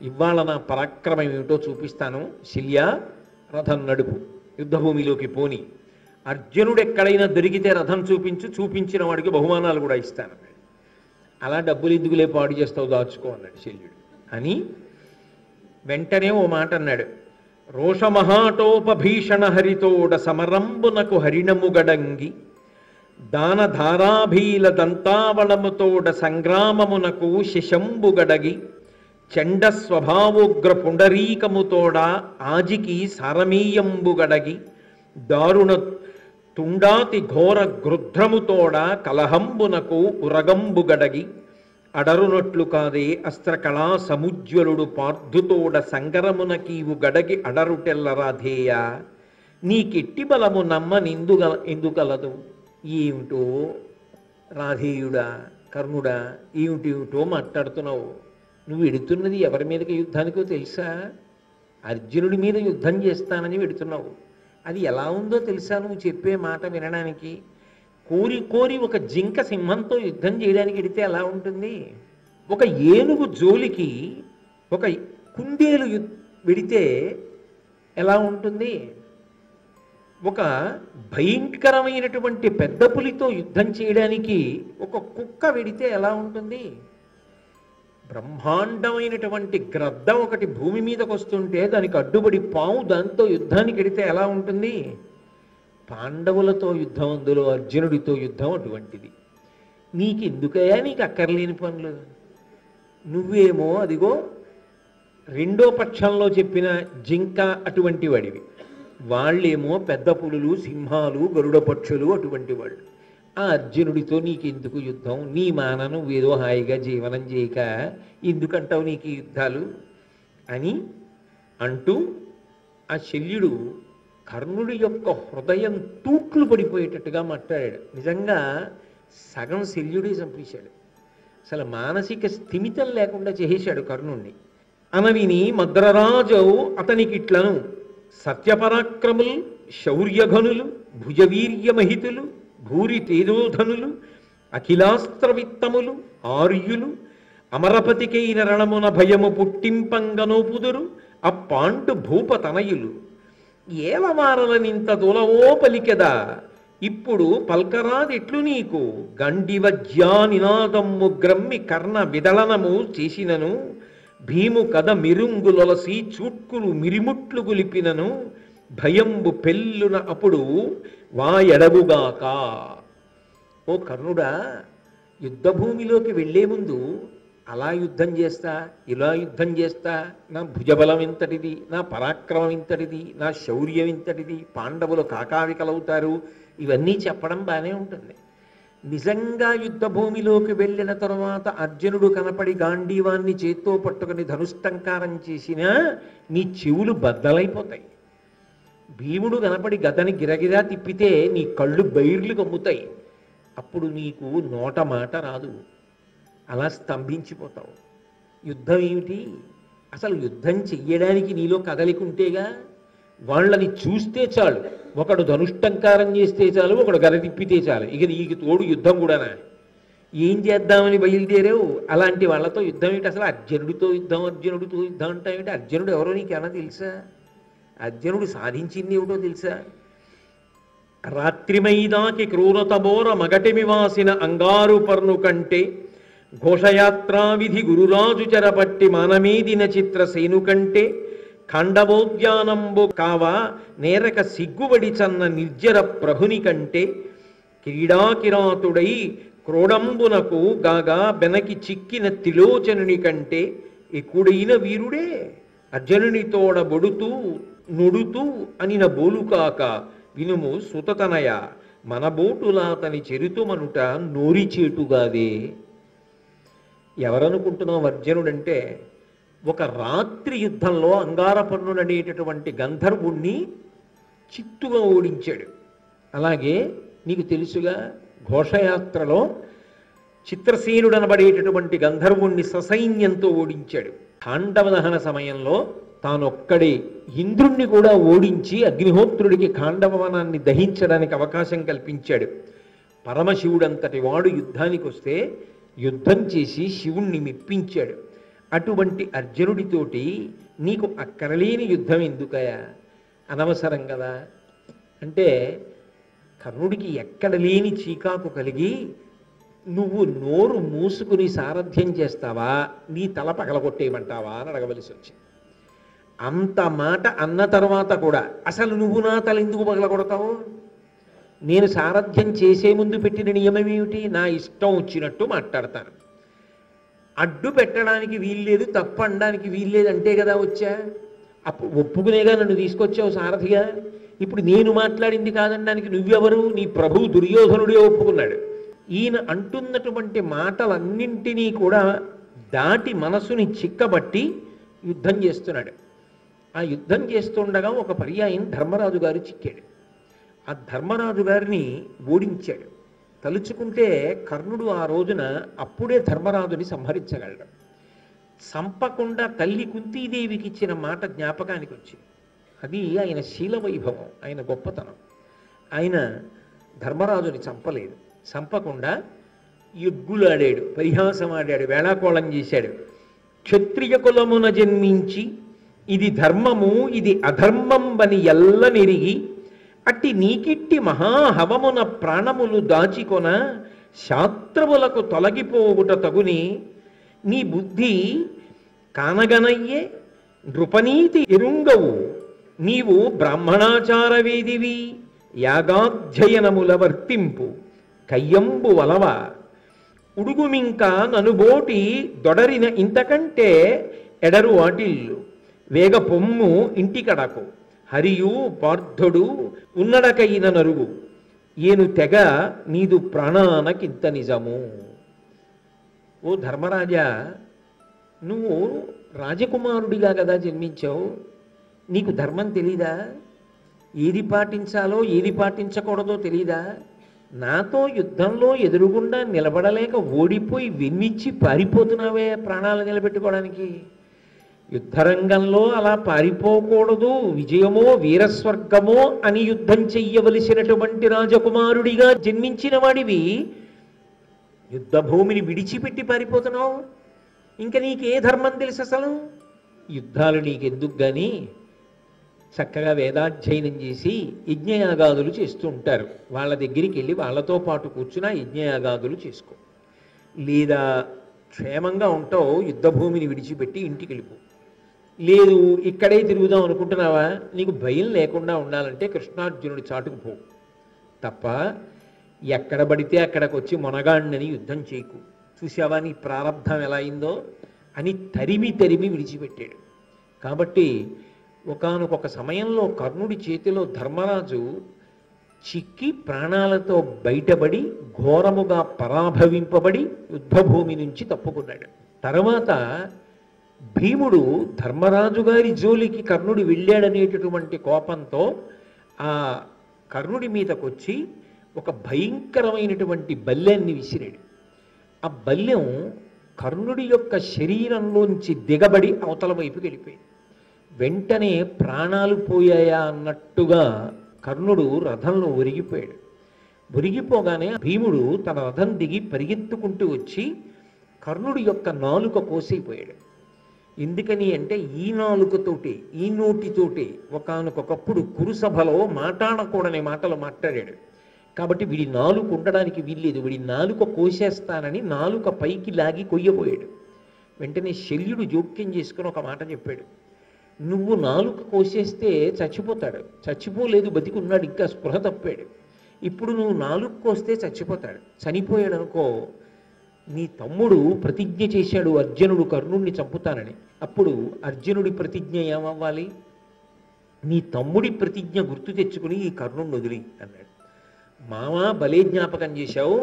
[SPEAKER 1] ఇవాళ నా పరాక్రమం ఏమిటో చూపిస్తాను. శల్య రథం నడుపు, యుద్ధభూమిలోకి పోని. అర్జునుడు ఎక్కడైనా దొరికితే రథం చూపించిన వాడికి బహుమానాలు కూడా ఇస్తాను. అలా డబ్బులు ఎందుకులే పాడు చేస్తావు, దాచుకో అన్నాడు శల్యుడు. అని వెంటనే ఓ మాట అన్నాడు, రోషమహాటోపభీషణ హరితోడ సమరంబునకు హరిణముగడంగి దానధారాభీల దంతావళముతోడ సంగ్రామమునకు శిశంబుగడగి చండ స్వభావోగ్ర పుండరీకముతోడ ఆజికి సారమీయంబుగడగి దారుణ తుండాతి ఘోర గృధ్రముతోడ కలహంబునకు ఉరగంబుగడగి అడరునట్లు కాదే అస్త్రకళా సముజ్వలుడు పార్థుతోడ సంగరమునకీవు గడగి అడరుటెల్లరాధేయ నీకెట్టి బలము ఎందుగలదు. ఏమిటో రాధేయుడా, కర్ణుడా, ఏమిటేమిటో మాట్లాడుతున్నావు. నువ్వు వెడుతున్నది ఎవరి మీదకి యుద్ధానికో తెలుసా? అర్జునుడి మీద యుద్ధం చేస్తానని వెడుతున్నావు. అది ఎలా ఉందో తెలుసా నువ్వు చెప్పే మాట వినడానికి? కోరి కోరి ఒక జింక సింహంతో యుద్ధం చేయడానికి వెడితే ఎలా ఉంటుంది? ఒక ఏనుగు జోలికి ఒక కుందేలు వెడితే ఎలా ఉంటుంది? ఒక భయంకరమైనటువంటి పెద్ద పులితో యుద్ధం చేయడానికి ఒక కుక్క వెడితే ఎలా ఉంటుంది? బ్రహ్మాండమైనటువంటి గ్రద్ద ఒకటి భూమి మీదకి వస్తుంటే దానికి అడ్డుపడి పాము దాంతో యుద్ధానికి వెడితే ఎలా ఉంటుంది? పాండవులతో యుద్ధం అందులో అర్జునుడితో యుద్ధం అటువంటిది. నీకెందుకయ్యా నీకు అక్కర్లేని పనులు? నువ్వేమో అదిగో రెండో పక్షంలో చెప్పిన జింక అటువంటి వాడివి, వాళ్ళేమో పెద్ద పులులు, సింహాలు, గరుడ పక్షులు అటువంటి వాళ్ళు. ఆ అర్జునుడితో నీకెందుకు యుద్ధం? నీ మాన నువ్వేదో హాయిగా జీవనం చేయక ఎందుకంటావు నీకు యుద్ధాలు అని అంటూ ఆ శల్యుడు కర్ణుడి యొక్క హృదయం తూట్లు పడిపోయేటట్టుగా మాట్లాడాడు. నిజంగా సగం శల్యుడే చంపేశాడు. అసలు మానసిక స్థిమితం లేకుండా చేసేశాడు కర్ణుణ్ణి. అనవిని మద్రరాజు అతనికిట్లను సత్యపరాక్రములు, శౌర్యఘనులు, భుజవీర్యమహితులు, భూరి తేజోధనులు, అఖిలాస్త్రవిత్తములు, ఆర్యులు, అమరపతికైన రణమున భయము పుట్టింపంగనోపుదురు అప్పాండు భూపతనయులు. ఏవమారలనింత దూలవో పలికెదా ఇప్పుడు పల్కరాదెట్లు నీకు గండివజ్యా నినాదమ్ము గ్రమ్మి కర్ణ విదళనము చేసినను భీము కథ మిరుంగులొలసి చూట్కులు మిరిముట్లు గులిపినను భయంబు పెళ్ళున అప్పుడు వాయడగుగాక. ఓ కర్ణుడా, యుద్ధభూమిలోకి వెళ్లే ముందు అలా యుద్ధం చేస్తా, ఇలా యుద్ధం చేస్తా, నా భుజబలం ఇంతటిది, నా పరాక్రమం ఇంతటిది, నా శౌర్యం ఇంతటిది, పాండవులు కాకావికలవుతారు, ఇవన్నీ చెప్పడం బాగానే ఉంటుంది. నిజంగా యుద్ధభూమిలోకి వెళ్ళిన తరువాత అర్జునుడు కనపడి గాంధీవాన్ని చేత్తో పట్టుకుని ధనుష్టంకారం చేసినా నీ చెవులు బద్దలైపోతాయి. భీముడు కనపడి గదని గిరగిరా తిప్పితే నీ కళ్ళు బైర్లు కమ్ముతాయి. అప్పుడు నీకు నోట మాట రాదు, అలా స్తంభించిపోతావు. యుద్ధం ఏమిటి? అసలు యుద్ధం చెయ్యడానికి నీలో కదలికుంటేగా. వాళ్ళని చూస్తే చాలు, ఒకడు ధనుష్టంకారం చేస్తే చాలు, ఒకడు గద తిప్పితే చాలు, ఇక నీకు తోడు యుద్ధం కూడానా? ఏం చేద్దామని బయలుదేరావు? అలాంటి వాళ్ళతో యుద్ధం ఏంటి? అసలు అర్జునుడితో యుద్ధం అంటావేంటి? అర్జునుడు ఎవరో నీకేమన్నా తెలుసా? అర్జునుడు సాధించింది ఏమిటో తెలుసా? రాత్రిమైదాకి క్రూరతబోర మగటిమివాసిన అంగారు పర్ను కంటే ఘోషయాత్రావిధి గురురాజు చెరపట్టి మానమీదిన చిత్ర సేను కంటే ఖండవోద్యానంబు కావా నేరక సిగ్గుబడి చన్న నిర్జర ప్రభుని కంటే క్రీడాకిరాతుడై క్రోడంబునకు గాగా బెనకి చిక్కిన త్రిలోచనుని కంటే ఎక్కుడైన వీరుడే అర్జునునితోడ బొడుతూ నుడుతూ అనిన బోలుకాక వినుము సుతతనయ మన బోటులాతని చెరుతుమనుట నోరిచేటుగాదే. ఎవరనుకుంటున్నావు అర్జునుడంటే? ఒక రాత్రి యుద్ధంలో అంగారపర్ణుడు అనేటటువంటి గంధర్వుణ్ణి చిత్తుగా ఓడించాడు. అలాగే నీకు తెలుసుగా ఘోషయాత్రలో చిత్రసేనుడు అనబడేటటువంటి గంధర్వుణ్ణి ససైన్యంతో ఓడించాడు. ఖాండవ దహన సమయంలో తానొక్కడే ఇంద్రుణ్ణి కూడా ఓడించి అగ్నిహోత్రుడికి ఖాండవవనాన్ని దహించడానికి అవకాశం కల్పించాడు. పరమశివుడంతటి వాడు యుద్ధానికి వస్తే యుద్ధం చేసి శివుణ్ణి మెప్పించాడు. అటువంటి అర్జునుడితోటి నీకు అక్కరలేని యుద్ధం ఎందుకయా? అనవసరం కదా. అంటే కర్ణుడికి ఎక్కడ లేని చీకాకు కలిగి నువ్వు నోరు మూసుకుని సారథ్యం చేస్తావా, నీ తల పగలగొట్టేయమంటావా అని అడగవలసి వచ్చింది. అంత మాట అన్న తర్వాత కూడా అసలు నువ్వు నా తల ఎందుకు పగలగొడతావు? నేను సారథ్యం చేసే ముందు పెట్టిన నియమం ఏమిటి? నా ఇష్టం వచ్చినట్టు మాట్లాడతాను, అడ్డు పెట్టడానికి వీల్లేదు, తప్పు అనడానికి వీల్లేదు అంటే కదా వచ్చా. అప్పుడు ఒప్పుకునేగా నన్ను తీసుకొచ్చావు సారథిగా. ఇప్పుడు నేను మాట్లాడింది కాదనడానికి నువ్వెవరు? నీ ప్రభువు దుర్యోధనుడే ఒప్పుకున్నాడు. ఈయన అంటున్నటువంటి మాటలన్నింటినీ కూడా దాటి మనసుని చిక్కబట్టి యుద్ధం చేస్తున్నాడు. ఆ యుద్ధం చేస్తుండగా ఒక పర్యాయం ధర్మరాజు గారు చిక్కాడు. ఆ ధర్మరాజు గారిని ఓడించాడు. తలుచుకుంటే కర్ణుడు ఆ రోజున అప్పుడే ధర్మరాజుని సంహరించగలడు. సంపకుండా తల్లి కుంతీదేవికి ఇచ్చిన మాట జ్ఞాపకానికి వచ్చింది. అది ఆయన శీల వైభవం, ఆయన గొప్పతనం. ఆయన ధర్మరాజుని చంపలేదు, చంపకుండా ఎగ్గులాడాడు, పరిహాసం ఆడాడు, వేళాకోళం చేశాడు. క్షత్రియ కులమున జన్మించి ఇది ధర్మము ఇది అధర్మం బని ఎల్ల నెరిగి అట్టి నీకిట్టి మహాహవమున ప్రాణములు దాచికొన శాస్త్రములకు తొలగిపోవుట తగుని నీ బుద్ధి కానగనయ్యే నృపనీతి ఎరుంగవు నీవు బ్రాహ్మణాచార వేదివి యాగాధ్యయనముల వర్తింపు కయ్యంబు వలవ ఉడుగుమింక ననుబోటి దొడరిన ఇంతకంటే ఎడరు వాటిల్లు వేగ పొమ్ము ఇంటికడకు హరియు పార్థుడు ఉన్నడకైన నరుగు ఏను తెగ నీదు ప్రాణానకింత నిజము. ఓ ధర్మరాజా, నువ్వు రాజకుమారుడిగా కదా జన్మించావు, నీకు ధర్మం తెలీదా? ఏది పాటించాలో ఏది పాటించకూడదో తెలీదా? నాతో యుద్ధంలో ఎదురుగుండా నిలబడలేక ఓడిపోయి వెన్నిచ్చి పారిపోతున్నావే ప్రాణాలు నిలబెట్టుకోవడానికి. యుద్ధరంగంలో అలా పారిపోకూడదు, విజయమో వీరస్వర్గమో అని యుద్ధం చెయ్యవలసినటువంటి రాజకుమారుడిగా జన్మించిన వాడివి యుద్ధభూమిని విడిచిపెట్టి పారిపోతున్నావు. ఇంకా నీకే ధర్మం తెలుసు అసలు? యుద్ధాలు నీకెందుకు కానీ చక్కగా వేదాధ్యయనం చేసి యజ్ఞయాగాదులు చేస్తూ ఉంటారు. వాళ్ళ దగ్గరికి వెళ్ళి వాళ్ళతో పాటు కూర్చున్న యజ్ఞయాగాదులు చేసుకో. లేదా క్షేమంగా ఉంటావు, యుద్ధభూమిని విడిచిపెట్టి ఇంటికి వెళ్ళిపో. లేదు ఇక్కడే తిరుగుదాం అనుకుంటున్నావా? నీకు భయం లేకుండా ఉండాలంటే కృష్ణార్జునుడి చాటుకు పో తప్ప ఎక్కడ పడితే అక్కడికి వచ్చి మొనగాడినని యుద్ధం చేయకు. చూసావా నీ ప్రారంధం ఎలా అయిందో అని తరిమి తరిమి విడిచిపెట్టాడు. కాబట్టి ఒకానొక సమయంలో కర్ణుడి చేతిలో ధర్మరాజు చిక్కి ప్రాణాలతో బయటపడి ఘోరముగా పరాభవింపబడి యుద్ధభూమి నుంచి తప్పుకున్నాడు. తర్వాత భీముడు ధర్మరాజు గారి జోలికి కర్ణుడు వెళ్ళాడనేటటువంటి కోపంతో ఆ కర్ణుడి మీదకొచ్చి ఒక భయంకరమైనటువంటి బల్లెన్ని విసిరాడు. ఆ బల్లెం కర్ణుడి యొక్క శరీరంలోంచి దిగబడి అవతల వైపుకి వెళ్ళిపోయింది. వెంటనే ప్రాణాలు పోయాయా అన్నట్టుగా కర్ణుడు రథంలో ఒరిగిపోయాడు. ఒరిగిపోగానే భీముడు తన రథం దిగి పరిగెత్తుకుంటూ వచ్చి కర్ణుడి యొక్క నాలుక కోసైపోయాడు. ఎందుకని అంటే ఈ నాలుకతోటి ఈ నోటితోటి ఒకానొకప్పుడు కురుసభలో మాట్లాడకూడని మాటలు మాట్లాడాడు. కాబట్టి వీడి నాలుక ఉండడానికి వీల్లేదు, వీడి నాలుక కోసేస్తానని నాలుక పైకి లాగి కొయ్యబోయాడు. వెంటనే శల్యుడు జోక్యం చేసుకుని ఒక మాట చెప్పాడు, నువ్వు నాలుక కోసేస్తే చచ్చిపోతాడు, చచ్చిపోలేదు బతికున్నాడు, ఇంకా స్పృహ తప్పాడు. ఇప్పుడు నువ్వు నాలుక కోస్తే చచ్చిపోతాడు, చనిపోయాడు అనుకో, నీ తమ్ముడు ప్రతిజ్ఞ చేశాడు అర్జునుడు కర్ణుడిని చంపుతానని. అప్పుడు అర్జునుడి ప్రతిజ్ఞ ఏమవ్వాలి? నీ తమ్ముడి ప్రతిజ్ఞ గుర్తు తెచ్చుకుని ఈ కర్ణుడిని వదిలి అన్నాడు. మామా భలే జ్ఞాపకం చేశావు,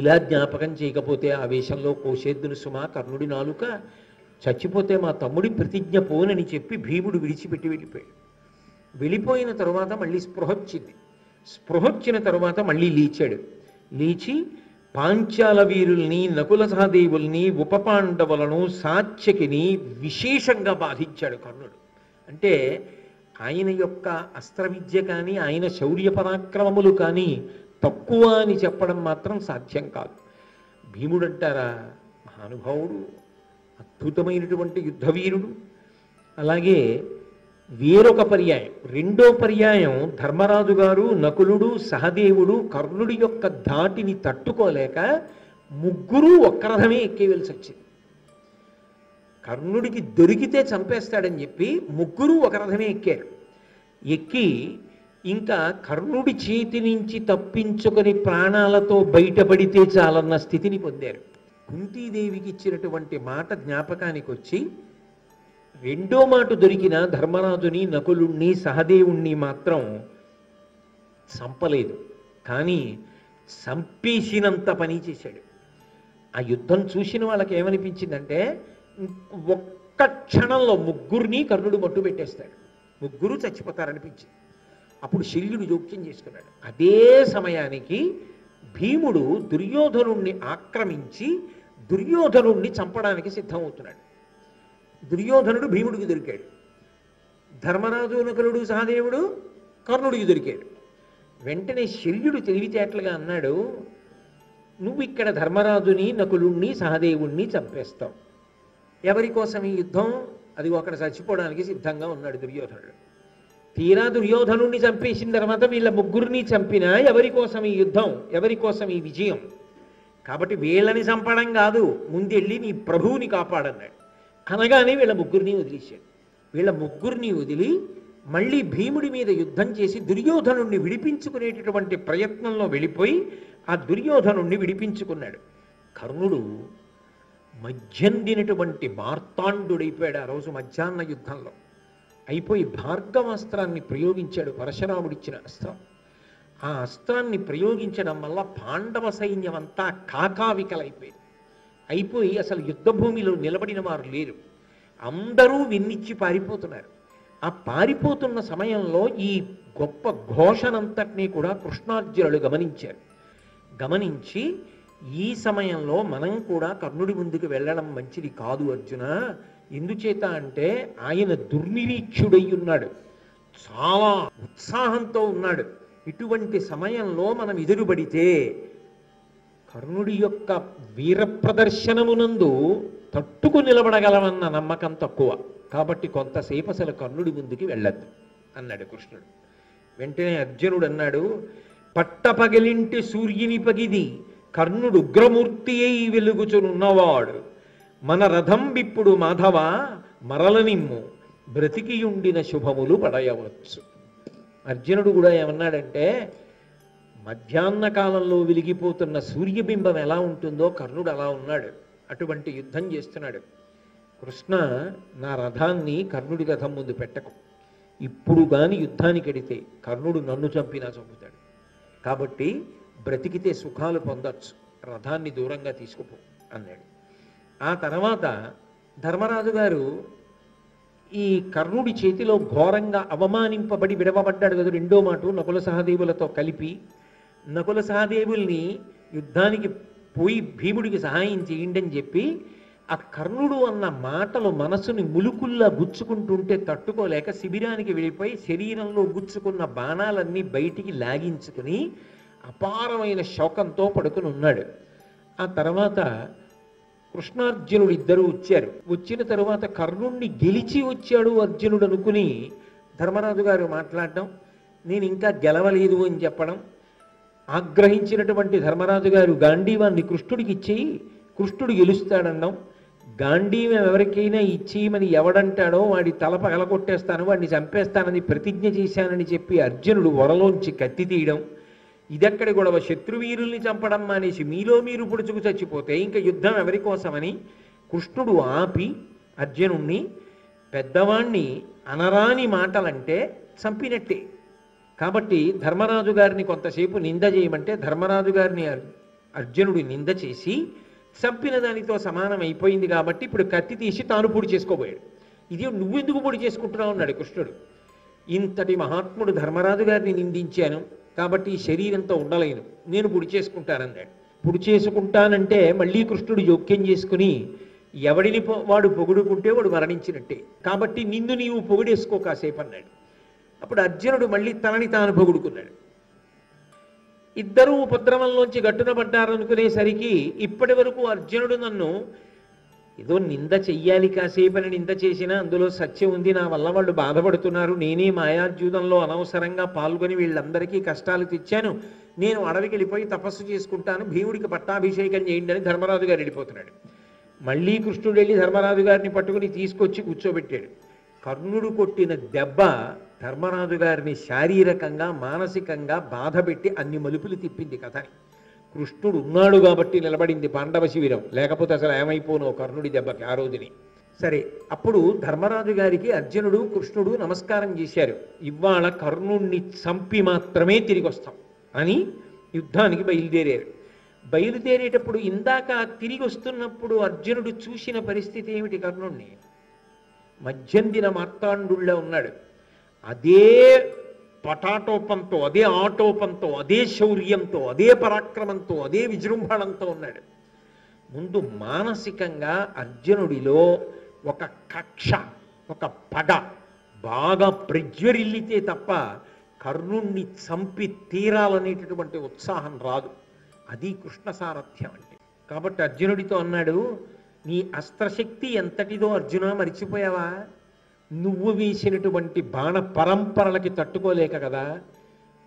[SPEAKER 1] ఇలా జ్ఞాపకం చేయకపోతే ఆవేశంలో కోసేద్దును సుమా కర్ణుడి నాలుక, చచ్చిపోతే మా తమ్ముడి ప్రతిజ్ఞ పోనని చెప్పి భీముడు విడిచిపెట్టి వెళ్ళిపోయాడు. వెళ్ళిపోయిన తరువాత మళ్ళీ స్పృహ వచ్చింది. స్పృహ వచ్చిన తరువాత మళ్ళీ లేచాడు. లేచి పాంచాల వీరుల్ని నకుల సహదేవుల్ని ఉపపాండవులను సాత్యకిని విశేషంగా బాధించాడు కర్ణుడు. అంటే ఆయన యొక్క అస్త్రవిద్య కానీ ఆయన శౌర్య పరాక్రమములు కానీ తక్కువ అని చెప్పడం మాత్రం సాధ్యం కాదు. భీముడు అంటారా మహానుభావుడు, అద్భుతమైనటువంటి యుద్ధవీరుడు. అలాగే వేరొక పర్యాయం, రెండో పర్యాయం ధర్మరాజు గారు నకులుడు సహదేవుడు కర్ణుడి యొక్క ధాటిని తట్టుకోలేక ముగ్గురు ఒక్క రథమే ఎక్కేవలసి వచ్చింది. కర్ణుడికి దొరికితే చంపేస్తాడని చెప్పి ముగ్గురు ఒక రథమే ఎక్కారు. ఎక్కి ఇంకా కర్ణుడి చేతి నుంచి తప్పించుకొని ప్రాణాలతో బయటపడితే చాలన్న స్థితిని పొందారు. కుంతీదేవికి ఇచ్చినటువంటి మాట జ్ఞాపకానికి వచ్చి రెండో మాట దొరికిన ధర్మరాజుని, నకులుణ్ణి, సహదేవుణ్ణి మాత్రం చంపలేదు. కానీ చంపేసినంత పని చేశాడు. ఆ యుద్ధం చూసిన వాళ్ళకి ఏమనిపించిందంటే ఒక్క క్షణంలో ముగ్గురిని కర్ణుడు మట్టు పెట్టేస్తాడు, ముగ్గురు చచ్చిపోతారనిపించింది. అప్పుడు శల్యుడు జోక్యం చేసుకున్నాడు. అదే సమయానికి భీముడు దుర్యోధనుణ్ణి ఆక్రమించి దుర్యోధనుణ్ణి చంపడానికి సిద్ధమవుతున్నాడు. దుర్యోధనుడు భీముడికి దొరికాడు. ధర్మరాజు, నకులుడు, సహదేవుడు కర్ణుడికి దొరికాడు. వెంటనే శల్యుడు తెలివితేటలుగా అన్నాడు, నువ్వు ఇక్కడ ధర్మరాజుని, నకులుణ్ణి, సహదేవుణ్ణి చంపేస్తావు. ఎవరి కోసం ఈ యుద్ధం? అది ఒకడు చచ్చిపోవడానికి సిద్ధంగా ఉన్నాడు దుర్యోధనుడు. తీరా దుర్యోధనుణ్ణి చంపేసిన తర్వాత వీళ్ళ ముగ్గురిని చంపినా ఎవరి కోసం ఈ యుద్ధం, ఎవరి కోసం ఈ విజయం? కాబట్టి వీళ్ళని చంపడం కాదు, ముందెళ్ళి నీ ప్రభువుని కాపాడన్నాడు. అనగానే వీళ్ళ ముగ్గురిని వదిలేశాడు. వీళ్ళ ముగ్గురిని వదిలి మళ్ళీ భీముడి మీద యుద్ధం చేసి దుర్యోధనుణ్ణి విడిపించుకునేటటువంటి ప్రయత్నంలో వెళ్ళిపోయి ఆ దుర్యోధనుణ్ణి విడిపించుకున్నాడు. కర్ణుడు మధ్యందినటువంటి మార్తాండుడైపోయాడు. ఆ రోజు మధ్యాహ్న యుద్ధంలో అయిపోయి భార్గవాస్త్రాన్ని ప్రయోగించాడు, పరశురాముడిచ్చిన అస్త్రం. ఆ అస్త్రాన్ని ప్రయోగించడం వల్ల పాండవ సైన్యం అంతా కాకావికలైపోయింది. అయిపోయి అసలు యుద్ధభూమిలో నిలబడిన వారు లేరు, అందరూ విన్నిచ్చి పారిపోతున్నారు. ఆ పారిపోతున్న సమయంలో ఈ గొప్ప ఘోషనంతటినీ కూడా కృష్ణార్జునుడు గమనించారు. గమనించి ఈ సమయంలో మనం కూడా కర్ణుడి ముందుకు వెళ్ళడం మంచిది కాదు అర్జున. ఎందుచేత అంటే ఆయన దుర్నిరీక్షుడై ఉన్నాడు, చాలా ఉత్సాహంతో ఉన్నాడు. ఇటువంటి సమయంలో మనం ఎదురుబడితే కర్ణుడి యొక్క వీర ప్రదర్శనమునందు తట్టుకు నిలబడగలమన్న నమ్మకం తక్కువ. కాబట్టి కొంతసేపు అసలు కర్ణుడి ముందుకి వెళ్ళద్దు అన్నాడు కృష్ణుడు. వెంటనే అర్జునుడు అన్నాడు, పట్టపగలింటి సూర్యుని పగిది కర్ణుడు ఉగ్రమూర్తి అయి వెలుగుచునున్నవాడు, మన రథం విప్పుడు మాధవ మరలనిమ్ము బ్రతికియుండిన శుభములు పడయవచ్చు. అర్జునుడు కూడా ఏమన్నాడంటే మధ్యాహ్న కాలంలో వెలిగిపోతున్న సూర్యబింబం ఎలా ఉంటుందో కర్ణుడు అలా ఉన్నాడు. అటువంటి యుద్ధం చేస్తున్నాడు. కృష్ణ, నా రథాన్ని కర్ణుడి రథం ముందు పెట్టకు. ఇప్పుడు గాని యుద్ధానికి ఎడితే కర్ణుడు నన్ను చంపినా చంపుతాడు. కాబట్టి బ్రతికితే సుఖాలు పొందొచ్చు, రథాన్ని దూరంగా తీసుకుపో అన్నాడు. ఆ తర్వాత ధర్మరాజు గారు ఈ కర్ణుడి చేతిలో ఘోరంగా అవమానింపబడి విడవబడ్డాడు కదా రెండో మాట నకుల సహదేవులతో కలిపి. నకుల సహదేవుల్ని యుద్ధానికి పోయి భీముడికి సహాయం చేయండి అని చెప్పి ఆ కర్ణుడు అన్న మాటలు మనసుని ములుకుల్లా గుచ్చుకుంటుంటే తట్టుకోలేక శిబిరానికి వెళ్ళిపోయి శరీరంలో గుచ్చుకున్న బాణాలన్నీ బయటికి లాగించుకుని అపారమైన శోకంతో పడుకుని ఉన్నాడు. ఆ తర్వాత కృష్ణార్జునుడు ఇద్దరు వచ్చారు. వచ్చిన తరువాత కర్ణుణ్ణి గెలిచి వచ్చాడు అర్జునుడు అనుకుని ధర్మరాజు గారు మాట్లాడటం, నేను ఇంకా గెలవలేదు అని చెప్పడం. ఆగ్రహించినటువంటి ధర్మరాజు గారు గాంధీవాన్ని కృష్ణుడికి ఇచ్చేయి, కృష్ణుడు గెలుస్తాడన్నాం. గాంధీవం ఎవరికైనా ఇచ్చేయమని ఎవడంటాడో వాడి తల పగలగొట్టేస్తాను, వాడిని చంపేస్తానని ప్రతిజ్ఞ చేశానని చెప్పి అర్జునుడు వరలోంచి కత్తి తీయడం. ఇదెక్కడి గొడవ? శత్రువీరుల్ని చంపడం మానేసి మీలో మీరు పొడుచుకు చచ్చిపోతే ఇంకా యుద్ధం ఎవరి కోసమని కృష్ణుడు ఆపి అర్జునుణ్ణి, పెద్దవాణ్ణి అనరాని మాటలంటే చంపినట్టే. కాబట్టి ధర్మరాజు గారిని కొంతసేపు నింద చేయమంటే ధర్మరాజు గారిని అర్జునుడు నింద చేసి చంపిన దానితో సమానం అయిపోయింది. కాబట్టి ఇప్పుడు కత్తి తీసి తాను పొడి చేసుకోబోయాడు. ఇది నువ్వెందుకు పొడి చేసుకుంటున్నావు అన్నాడు కృష్ణుడు. ఇంతటి మహాత్ముడు ధర్మరాజు గారిని నిందించాను కాబట్టి ఈ శరీరంతో ఉండలేను, నేను పొడి చేసుకుంటానన్నాడు. పొడి చేసుకుంటానంటే మళ్ళీ కృష్ణుడు జోక్యం చేసుకుని ఎవడిని వాడు పొగుడుకుంటే వాడు మరణించినట్టే, కాబట్టి నిన్ను నీవు పొగిడేసుకో కాసేపు అన్నాడు. అప్పుడు అర్జునుడు మళ్ళీ తనని తాను పొగుడుకున్నాడు. ఇద్దరూ ఉపద్రవంలోంచి గట్టున పడ్డారనుకునేసరికి ఇప్పటి వరకు అర్జునుడు నన్ను ఏదో నింద చెయ్యాలి కాసేపని నింద చేసినా అందులో సత్యం ఉంది, నా వల్ల వాళ్ళు బాధపడుతున్నారు, నేనే మాయాద్యూతంలో అనవసరంగా పాల్గొని వీళ్ళందరికీ కష్టాలు తెచ్చాను, నేను అడవికి వెళ్ళిపోయి తపస్సు చేసుకుంటాను, భీముడికి పట్టాభిషేకం చేయండి అని ధర్మరాజు గారు వెళ్ళిపోతున్నాడు. మళ్ళీ కృష్ణుడు వెళ్ళి ధర్మరాజు గారిని పట్టుకుని తీసుకొచ్చి కూర్చోబెట్టాడు. కర్ణుడు కొట్టిన దెబ్బ ధర్మరాజు గారిని శారీరకంగా మానసికంగా బాధపెట్టి అన్ని మలుపులు తిప్పింది కథని. కృష్ణుడు ఉన్నాడు కాబట్టి నిలబడింది పాండవ శిబిరం, లేకపోతే అసలు ఏమైపోను కర్ణుడి దెబ్బకి ఆ రోజుని. సరే, అప్పుడు ధర్మరాజు గారికి అర్జునుడు కృష్ణుడు నమస్కారం చేశారు. ఇవాళ కర్ణుణ్ణి చంపి మాత్రమే తిరిగి వస్తాం అని యుద్ధానికి బయలుదేరారు. బయలుదేరేటప్పుడు ఇందాక తిరిగి వస్తున్నప్పుడు అర్జునుడు చూసిన పరిస్థితి ఏమిటి? కర్ణుణ్ణి మధ్యందిన మార్తాండుళ్ళ ఉన్నాడు. అదే పటాటోపంతో, అదే ఆటోపంతో, అదే శౌర్యంతో, అదే పరాక్రమంతో, అదే విజృంభణంతో ఉన్నాడు. ముందు మానసికంగా అర్జునుడిలో ఒక కక్ష, ఒక పగ బాగా ప్రజ్వరిల్లితే తప్ప కర్ణుణ్ణి చంపి తీరాలనేటటువంటి ఉత్సాహం రాదు. అది కృష్ణ సారథ్యం అంటే. కాబట్టి అర్జునుడితో అన్నాడు, నీ అస్త్రశక్తి ఎంతటిదో అర్జున మరిచిపోయావా? నువ్వు వేసినటువంటి బాణ పరంపరలకి తట్టుకోలేక కదా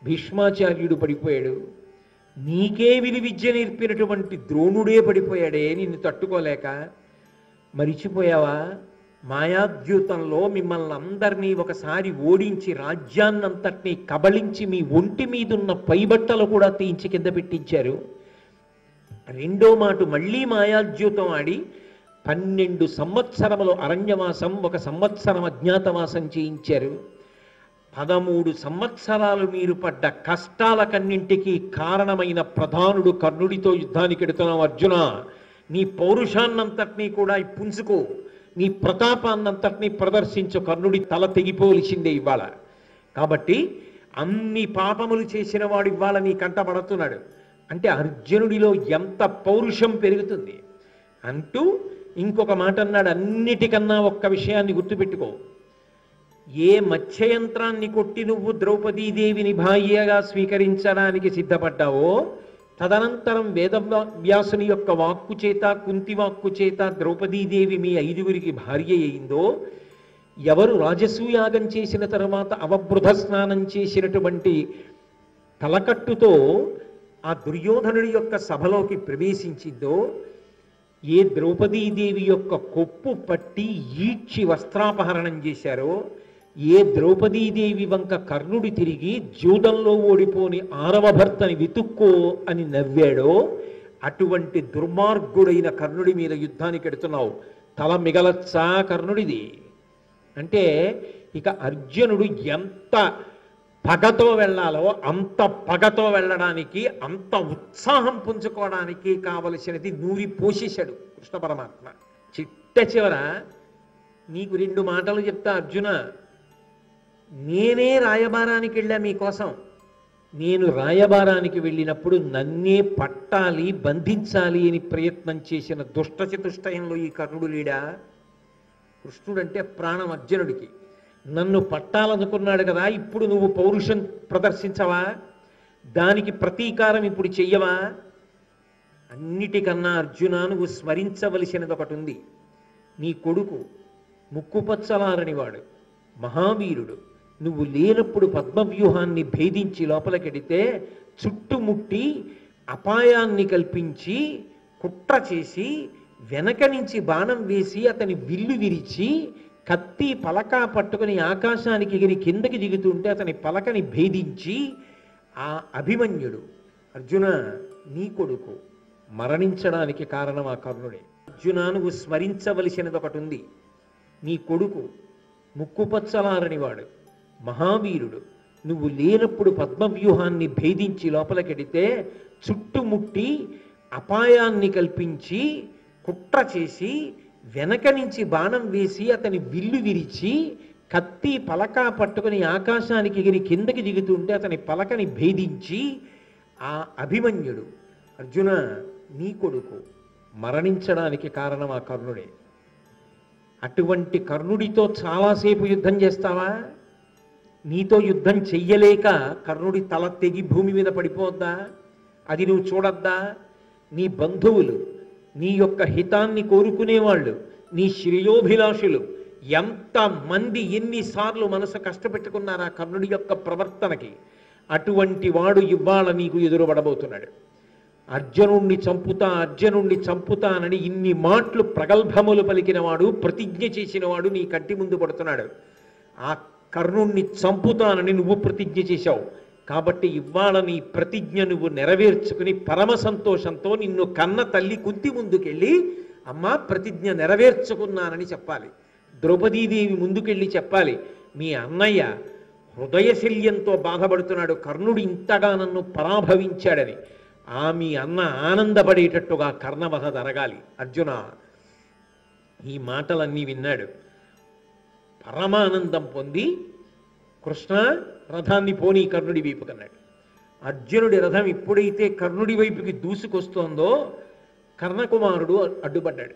[SPEAKER 1] భీష్మాచార్యుడు పడిపోయాడు. నీకే విలువిద్య నేర్పినటువంటి ద్రోణుడే పడిపోయాడే నిన్ను తట్టుకోలేక. మరిచిపోయావా? మాయాద్యూతంలో మిమ్మల్ని అందరినీ ఒకసారి ఓడించి రాజ్యాన్నంతటినీ కబళించి మీ ఒంటి మీదున్న పైబట్టలు కూడా తీయించి కింద పెట్టించారు. రెండో మాట మళ్ళీ మాయాద్యూతం ఆడి 12 సంవత్సరములు అరణ్యవాసం, 1 సంవత్సరం అజ్ఞాతవాసం చేయించారు. 13 సంవత్సరాలు మీరు పడ్డ కష్టాలకన్నింటికీ కారణమైన ప్రధానుడు కర్ణుడితో యుద్ధానికి ఎడుతున్నావు అర్జున. నీ పౌరుషాన్నంతటినీ కూడా పుంజుకో, నీ ప్రతాపాన్నంతటినీ ప్రదర్శించు. కర్ణుడి తల తెగిపోలిసిందే ఇవాళ. కాబట్టి అన్ని పాపములు చేసిన వాడు ఇవాళ నీ కంటపడుతున్నాడు అంటే అర్జునుడిలో ఎంత పౌరుషం పెరుగుతుంది అంటూ ఇంకొక మాట అన్నాడు. అన్నిటికన్నా ఒక్క విషయాన్ని గుర్తుపెట్టుకో. ఏ మత్స్యయంత్రాన్ని కొట్టి నువ్వు ద్రౌపదీదేవిని భార్యగా స్వీకరించడానికి సిద్ధపడ్డావో, తదనంతరం వేదవ్యాసుని యొక్క వాక్కు చేత, కుంతి వాక్కు చేత ద్రౌపదీదేవి మీ 5గురికి భార్య అయిందో, ఎవరు రాజసూయాగం చేసిన తర్వాత అవబృధ స్నానం చేసినటువంటి తలకట్టుతో ఆ దుర్యోధనుడి యొక్క సభలోకి ప్రవేశించిందో, ఏ ద్రౌపదీదేవి యొక్క కొప్పు పట్టి ఈడ్చి వస్త్రాపహరణం చేశారో, ఏ ద్రౌపదీదేవి వంక కర్ణుడి తిరిగి జూదంలో ఓడిపోని 6వ భర్తని వెతుక్కో అని నవ్వాడో, అటువంటి దుర్మార్గుడైన కర్ణుడి మీద యుద్ధానికి ఎడుతున్నావు. తల మిగలచ్చా కర్ణుడిది అంటే ఇక అర్జునుడు ఎంత పగతో వెళ్ళాలో అంత పగతో వెళ్ళడానికి, అంత ఉత్సాహం పుంజుకోవడానికి కావలసినది నూరి పోషించాడు కృష్ణ పరమాత్మ. చిట్ట చివర నీకు 2 మాటలు చెప్తా అర్జున. నేనే రాయబారానికి వెళ్ళా మీకోసం. నేను రాయబారానికి వెళ్ళినప్పుడు నన్నే పట్టాలి, బంధించాలి అని ప్రయత్నం చేసిన దుష్ట చతుష్టయంలో ఈ కర్ణుడు లేడా? కృష్ణుడంటే ప్రాణం అర్జునుడికి. నన్ను పట్టాలనుకున్నాడు కదా, ఇప్పుడు నువ్వు పౌరుషం ప్రదర్శించవా? దానికి ప్రతీకారం ఇప్పుడు చెయ్యవా? అన్నిటికన్నా అర్జున నువ్వు స్మరించవలసినది ఒకటి ఉంది. నీ కొడుకు ముక్కుపచ్చలారనివాడు, మహావీరుడు. నువ్వు లేనప్పుడు పద్మవ్యూహాన్ని భేదించి లోపలికెడితే చుట్టుముట్టి అపాయాన్ని కల్పించి కుట్ర చేసి వెనక నుంచి బాణం వేసి అతని విల్లు విరిచి కత్తి పలక పట్టుకుని ఆకాశానికి ఎగిరి కిందకి దిగుతుంటే అతని పలకని భేదించి ఆ అభిమన్యుడు అర్జున నీ కొడుకు మరణించడానికి కారణం ఆ కర్ణుడే. అర్జున నువ్వు స్మరించవలసినది ఒకటి ఉంది. నీ కొడుకు ముక్కుపచ్చలారనివాడు, మహావీరుడు. నువ్వు లేనప్పుడు పద్మవ్యూహాన్ని భేదించి లోపలికెడితే చుట్టుముట్టి అపాయాన్ని కల్పించి కుట్ర చేసి వెనక నుంచి బాణం వేసి అతని విల్లు విరిచి కత్తి పలక పట్టుకుని ఆకాశానికి ఎగిరి కిందకి దిగుతుంటే అతని పలకని భేదించి ఆ అభిమన్యుడు అర్జున నీ కొడుకు మరణించడానికి కారణం ఆ కర్ణుడే. అటువంటి కర్ణుడితో చాలాసేపు యుద్ధం చేస్తావా? నీతో యుద్ధం చెయ్యలేక కర్ణుడి తల తెగి భూమి మీద పడిపోద్దా? అది నువ్వు చూడద్దా? నీ బంధువులు, నీ యొక్క హితాన్ని కోరుకునేవాళ్ళు, నీ శ్రేయోభిలాషులు ఎంతమంది ఎన్నిసార్లు మనసు కష్టపెట్టుకున్నారా కర్ణుడి యొక్క ప్రవర్తనకి? అటువంటి వాడు ఇవాళ నీకు ఎదురుపడబోతున్నాడు. అర్జునుణ్ణి చంపుతా అర్జునుణ్ణి చంపుతానని ఇన్ని మాటలు ప్రగల్భములు పలికినవాడు, ప్రతిజ్ఞ చేసినవాడు నీ కంటి ముందు పడుతున్నాడు. ఆ కర్ణుణ్ణి చంపుతానని నువ్వు ప్రతిజ్ఞ చేశావు. కాబట్టి ఇవాళ నీ ప్రతిజ్ఞ నువ్వు నెరవేర్చుకుని పరమ సంతోషంతో నిన్ను కన్న తల్లి కుంతి ముందుకెళ్ళి అమ్మా ప్రతిజ్ఞ నెరవేర్చుకున్నానని చెప్పాలి. ద్రౌపదీదేవి ముందుకెళ్ళి చెప్పాలి, మీ అన్నయ్య హృదయశల్యంతో బాధపడుతున్నాడు, కర్ణుడు ఇంతగా నన్ను పరాభవించాడని. మీ అన్న ఆనందపడేటట్టుగా కర్ణవధ జరగాలి. అర్జున ఈ మాటలన్నీ విన్నాడు. పరమానందం పొంది కృష్ణ రథాన్ని పోనీ కర్ణుడి వైపు కన్నాడు. అర్జునుడి రథం ఎప్పుడైతే కర్ణుడి వైపుకి దూసుకొస్తోందో కర్ణకుమారుడు అడ్డుపడ్డాడు.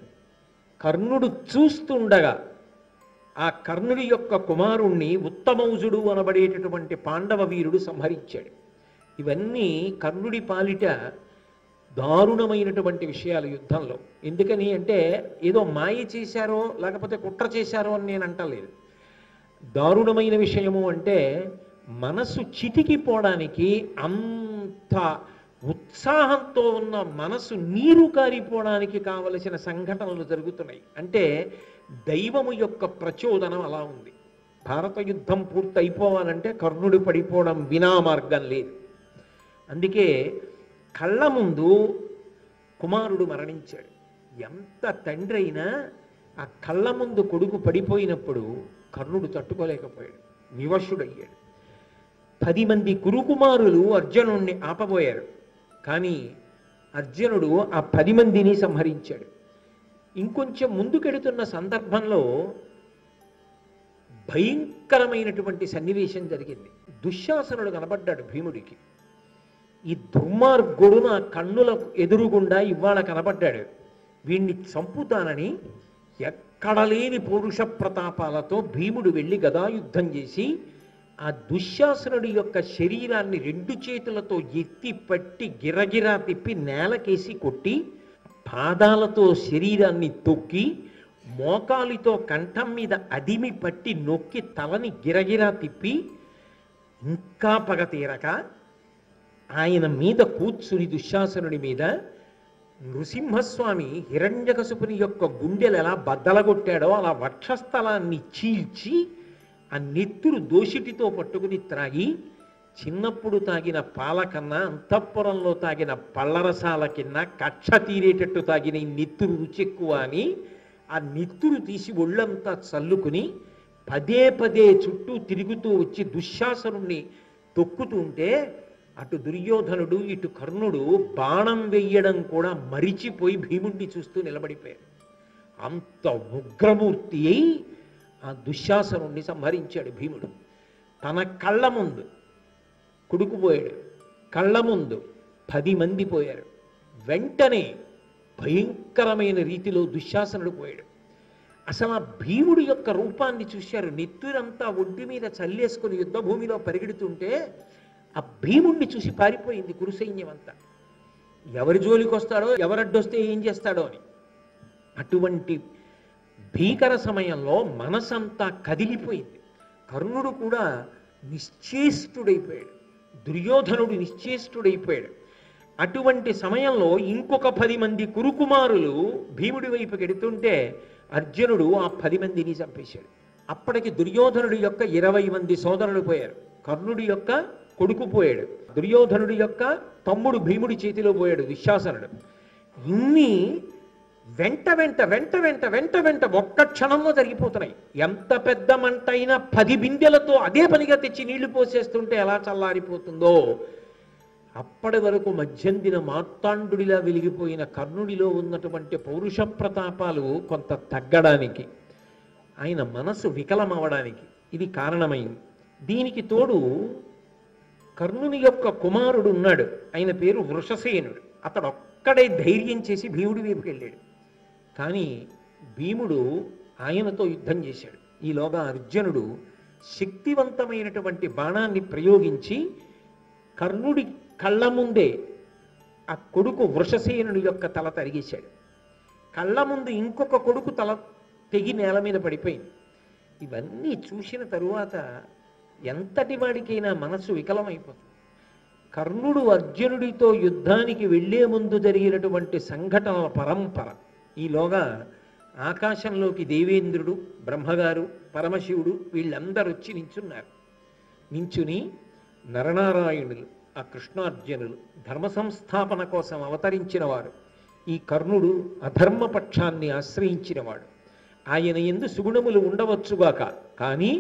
[SPEAKER 1] కర్ణుడు చూస్తుండగా ఆ కర్ణుడి యొక్క కుమారుణ్ణి ఉత్తమౌజుడు అనబడేటటువంటి పాండవ వీరుడు సంహరించాడు. ఇవన్నీ కర్ణుడి పాలిట దారుణమైనటువంటి విషయాలు యుద్ధంలో. ఎందుకని అంటే ఏదో మాయ చేశారో లేకపోతే కుట్ర చేశారో అని నేను అంటలేదు. దారుణమైన విషయము అంటే మనసు చితికిపోవడానికి, అంత ఉత్సాహంతో ఉన్న మనసు నీరు కారిపోవడానికి కావలసిన సంఘటనలు జరుగుతున్నాయి. అంటే దైవము యొక్క ప్రచోదనం అలా ఉంది. భారత యుద్ధం పూర్తి అయిపోవాలంటే కర్ణుడు పడిపోవడం వినా మార్గం లేదు. అందుకే కళ్ళ ముందు కుమారుడు మరణించాడు. ఎంత తండ్రి అయినా ఆ కళ్ళ ముందు కొడుకు పడిపోయినప్పుడు కర్ణుడు తట్టుకోలేకపోయాడు, వివశుడయ్యాడు. 10 మంది కురుకుమారులు అర్జునుణ్ణి ఆపబోయారు. కానీ అర్జునుడు ఆ 10 మందిని సంహరించాడు. ఇంకొంచెం ముందుకెడుతున్న సందర్భంలో భయంకరమైనటువంటి సన్నివేశం జరిగింది. దుశ్శాసనుడు కనబడ్డాడు భీముడికి. ఈ దుర్మార్గుడు నా కన్నులకు ఎదురుగుండా ఇవాళ కనబడ్డాడు, వీణ్ణి చంపుతానని ఎక్కడ లేని పౌరుష ప్రతాపాలతో భీముడు వెళ్ళి గదాయుద్ధం చేసి ఆ దుశ్శాసనుడి యొక్క శరీరాన్ని 2 చేతులతో ఎత్తి పట్టి గిరగిరా తిప్పి నేలకేసి కొట్టి, పాదాలతో శరీరాన్ని తొక్కి, మోకాలితో కంఠం మీద అదిమి పట్టి నొక్కి తలని గిరగిరా తిప్పి, ఇంకా పగ తీరక ఆయన మీద కూర్చుని దుశ్శాసనుడి మీద నృసింహస్వామి హిరణ్యకశిపుని యొక్క గుండెలు ఎలా బద్దలగొట్టాడో అలా వక్షస్థలాన్ని చీల్చి ఆ నెత్తురు దోషిటితో పట్టుకుని త్రాగి, చిన్నప్పుడు తాగిన పాల కన్నా అంతఃపురంలో తాగిన పళ్ళరసాల కింద కక్ష తీరేటట్టు తాగిన ఈ నెత్తురు రుచి ఎక్కువ అని ఆ నెత్తురు తీసి ఒళ్ళంతా చల్లుకుని పదే పదే చుట్టూ తిరుగుతూ వచ్చి దుశ్శాసనుణ్ణి తొక్కుతుంటే అటు దుర్యోధనుడు ఇటు కర్ణుడు బాణం వెయ్యడం కూడా మరిచిపోయి భీముణ్ణి చూస్తూ నిలబడిపోయారు. అంత ఉగ్రమూర్తి అయి ఆ దుశ్శాసనుణ్ణి సంహరించాడు భీముడు. తన కళ్ళ ముందు కొడుకు పోయాడు, కళ్ళ ముందు 10 మంది పోయారు. వెంటనే భయంకరమైన రీతిలో దుశ్శాసనుడు పోయాడు. అసలు ఆ భీముడి యొక్క రూపాన్ని చూశారు. నెత్తురంతా ఒడ్డు మీద చల్లేసుకుని యుద్ధభూమిలో పరిగెడుతుంటే ఆ భీముణ్ణి చూసి పారిపోయింది కురుసైన్యం అంతా. ఎవరి జోలికి వస్తాడో, ఎవరడ్డొస్తే ఏం చేస్తాడో అని. అటువంటి భీకర సమయంలో మనసంతా కదిలిపోయింది. కర్ణుడు కూడా నిశ్చేష్టుడైపోయాడు, దుర్యోధనుడు నిశ్చేష్టుడైపోయాడు. అటువంటి సమయంలో ఇంకొక 10 మంది కురుకుమారులు భీముడి వైపుకి ఎడుతుంటే అర్జునుడు ఆ 10 మందిని చంపేశాడు. అప్పటికి దుర్యోధనుడి యొక్క 20 మంది సోదరులు పోయారు. కర్ణుడి యొక్క కొడుకు పోయాడు, దుర్యోధనుడి యొక్క తమ్ముడు భీముడి చేతిలో పోయాడు దుశ్శాసనుడు. ఇన్ని వెంట వెంట వెంట వెంట వెంట వెంట ఒక్క క్షణంలో జరిగిపోతున్నాయి. ఎంత పెద్ద మంట అయినా 10 బిందెలతో అదే పనిగా తెచ్చి నీళ్లు పోసేస్తుంటే ఎలా చల్లారిపోతుందో, అప్పటి వరకు మధ్యందిన మార్తాండుడిలా వెలిగిపోయిన కర్ణుడిలో ఉన్నటువంటి పౌరుష ప్రతాపాలు కొంత తగ్గడానికి, ఆయన మనసు వికలమవడానికి ఇది కారణమైంది. దీనికి తోడు కర్ణుని యొక్క కుమారుడు ఉన్నాడు, ఆయన పేరు వృషసేనుడు. అతడు ఒక్కడే ధైర్యం చేసి భీముడి వైపుకి వెళ్ళాడు. కానీ భీముడు ఆయనతో యుద్ధం చేశాడు. ఈలోగా అర్జునుడు శక్తివంతమైనటువంటి బాణాన్ని ప్రయోగించి కర్ణుడి కళ్ళ ముందే ఆ కొడుకు వృషసేనుడి యొక్క తల తరిగేశాడు. కళ్ళ ముందు ఇంకొక కొడుకు తల తెగి నేల మీద పడిపోయింది. ఇవన్నీ చూసిన తరువాత ఎంతటి వాడికైనా మనస్సు వికలమైపోతుంది. కర్ణుడు అర్జునుడితో యుద్ధానికి వెళ్లే ముందు జరిగినటువంటి సంఘటనల పరంపర. ఈలోగా ఆకాశంలోకి దేవేంద్రుడు, బ్రహ్మగారు, పరమశివుడు వీళ్ళందరూ వచ్చి నించున్నారు. నించుని నరనారాయణులు, ఆ కృష్ణార్జునులు ధర్మ సంస్థాపన కోసం అవతరించిన వారు. ఈ కర్ణుడు అధర్మపక్షాన్ని ఆశ్రయించినవాడు. ఆయన యందు సుగుణములు ఉండవచ్చుగాక, కానీ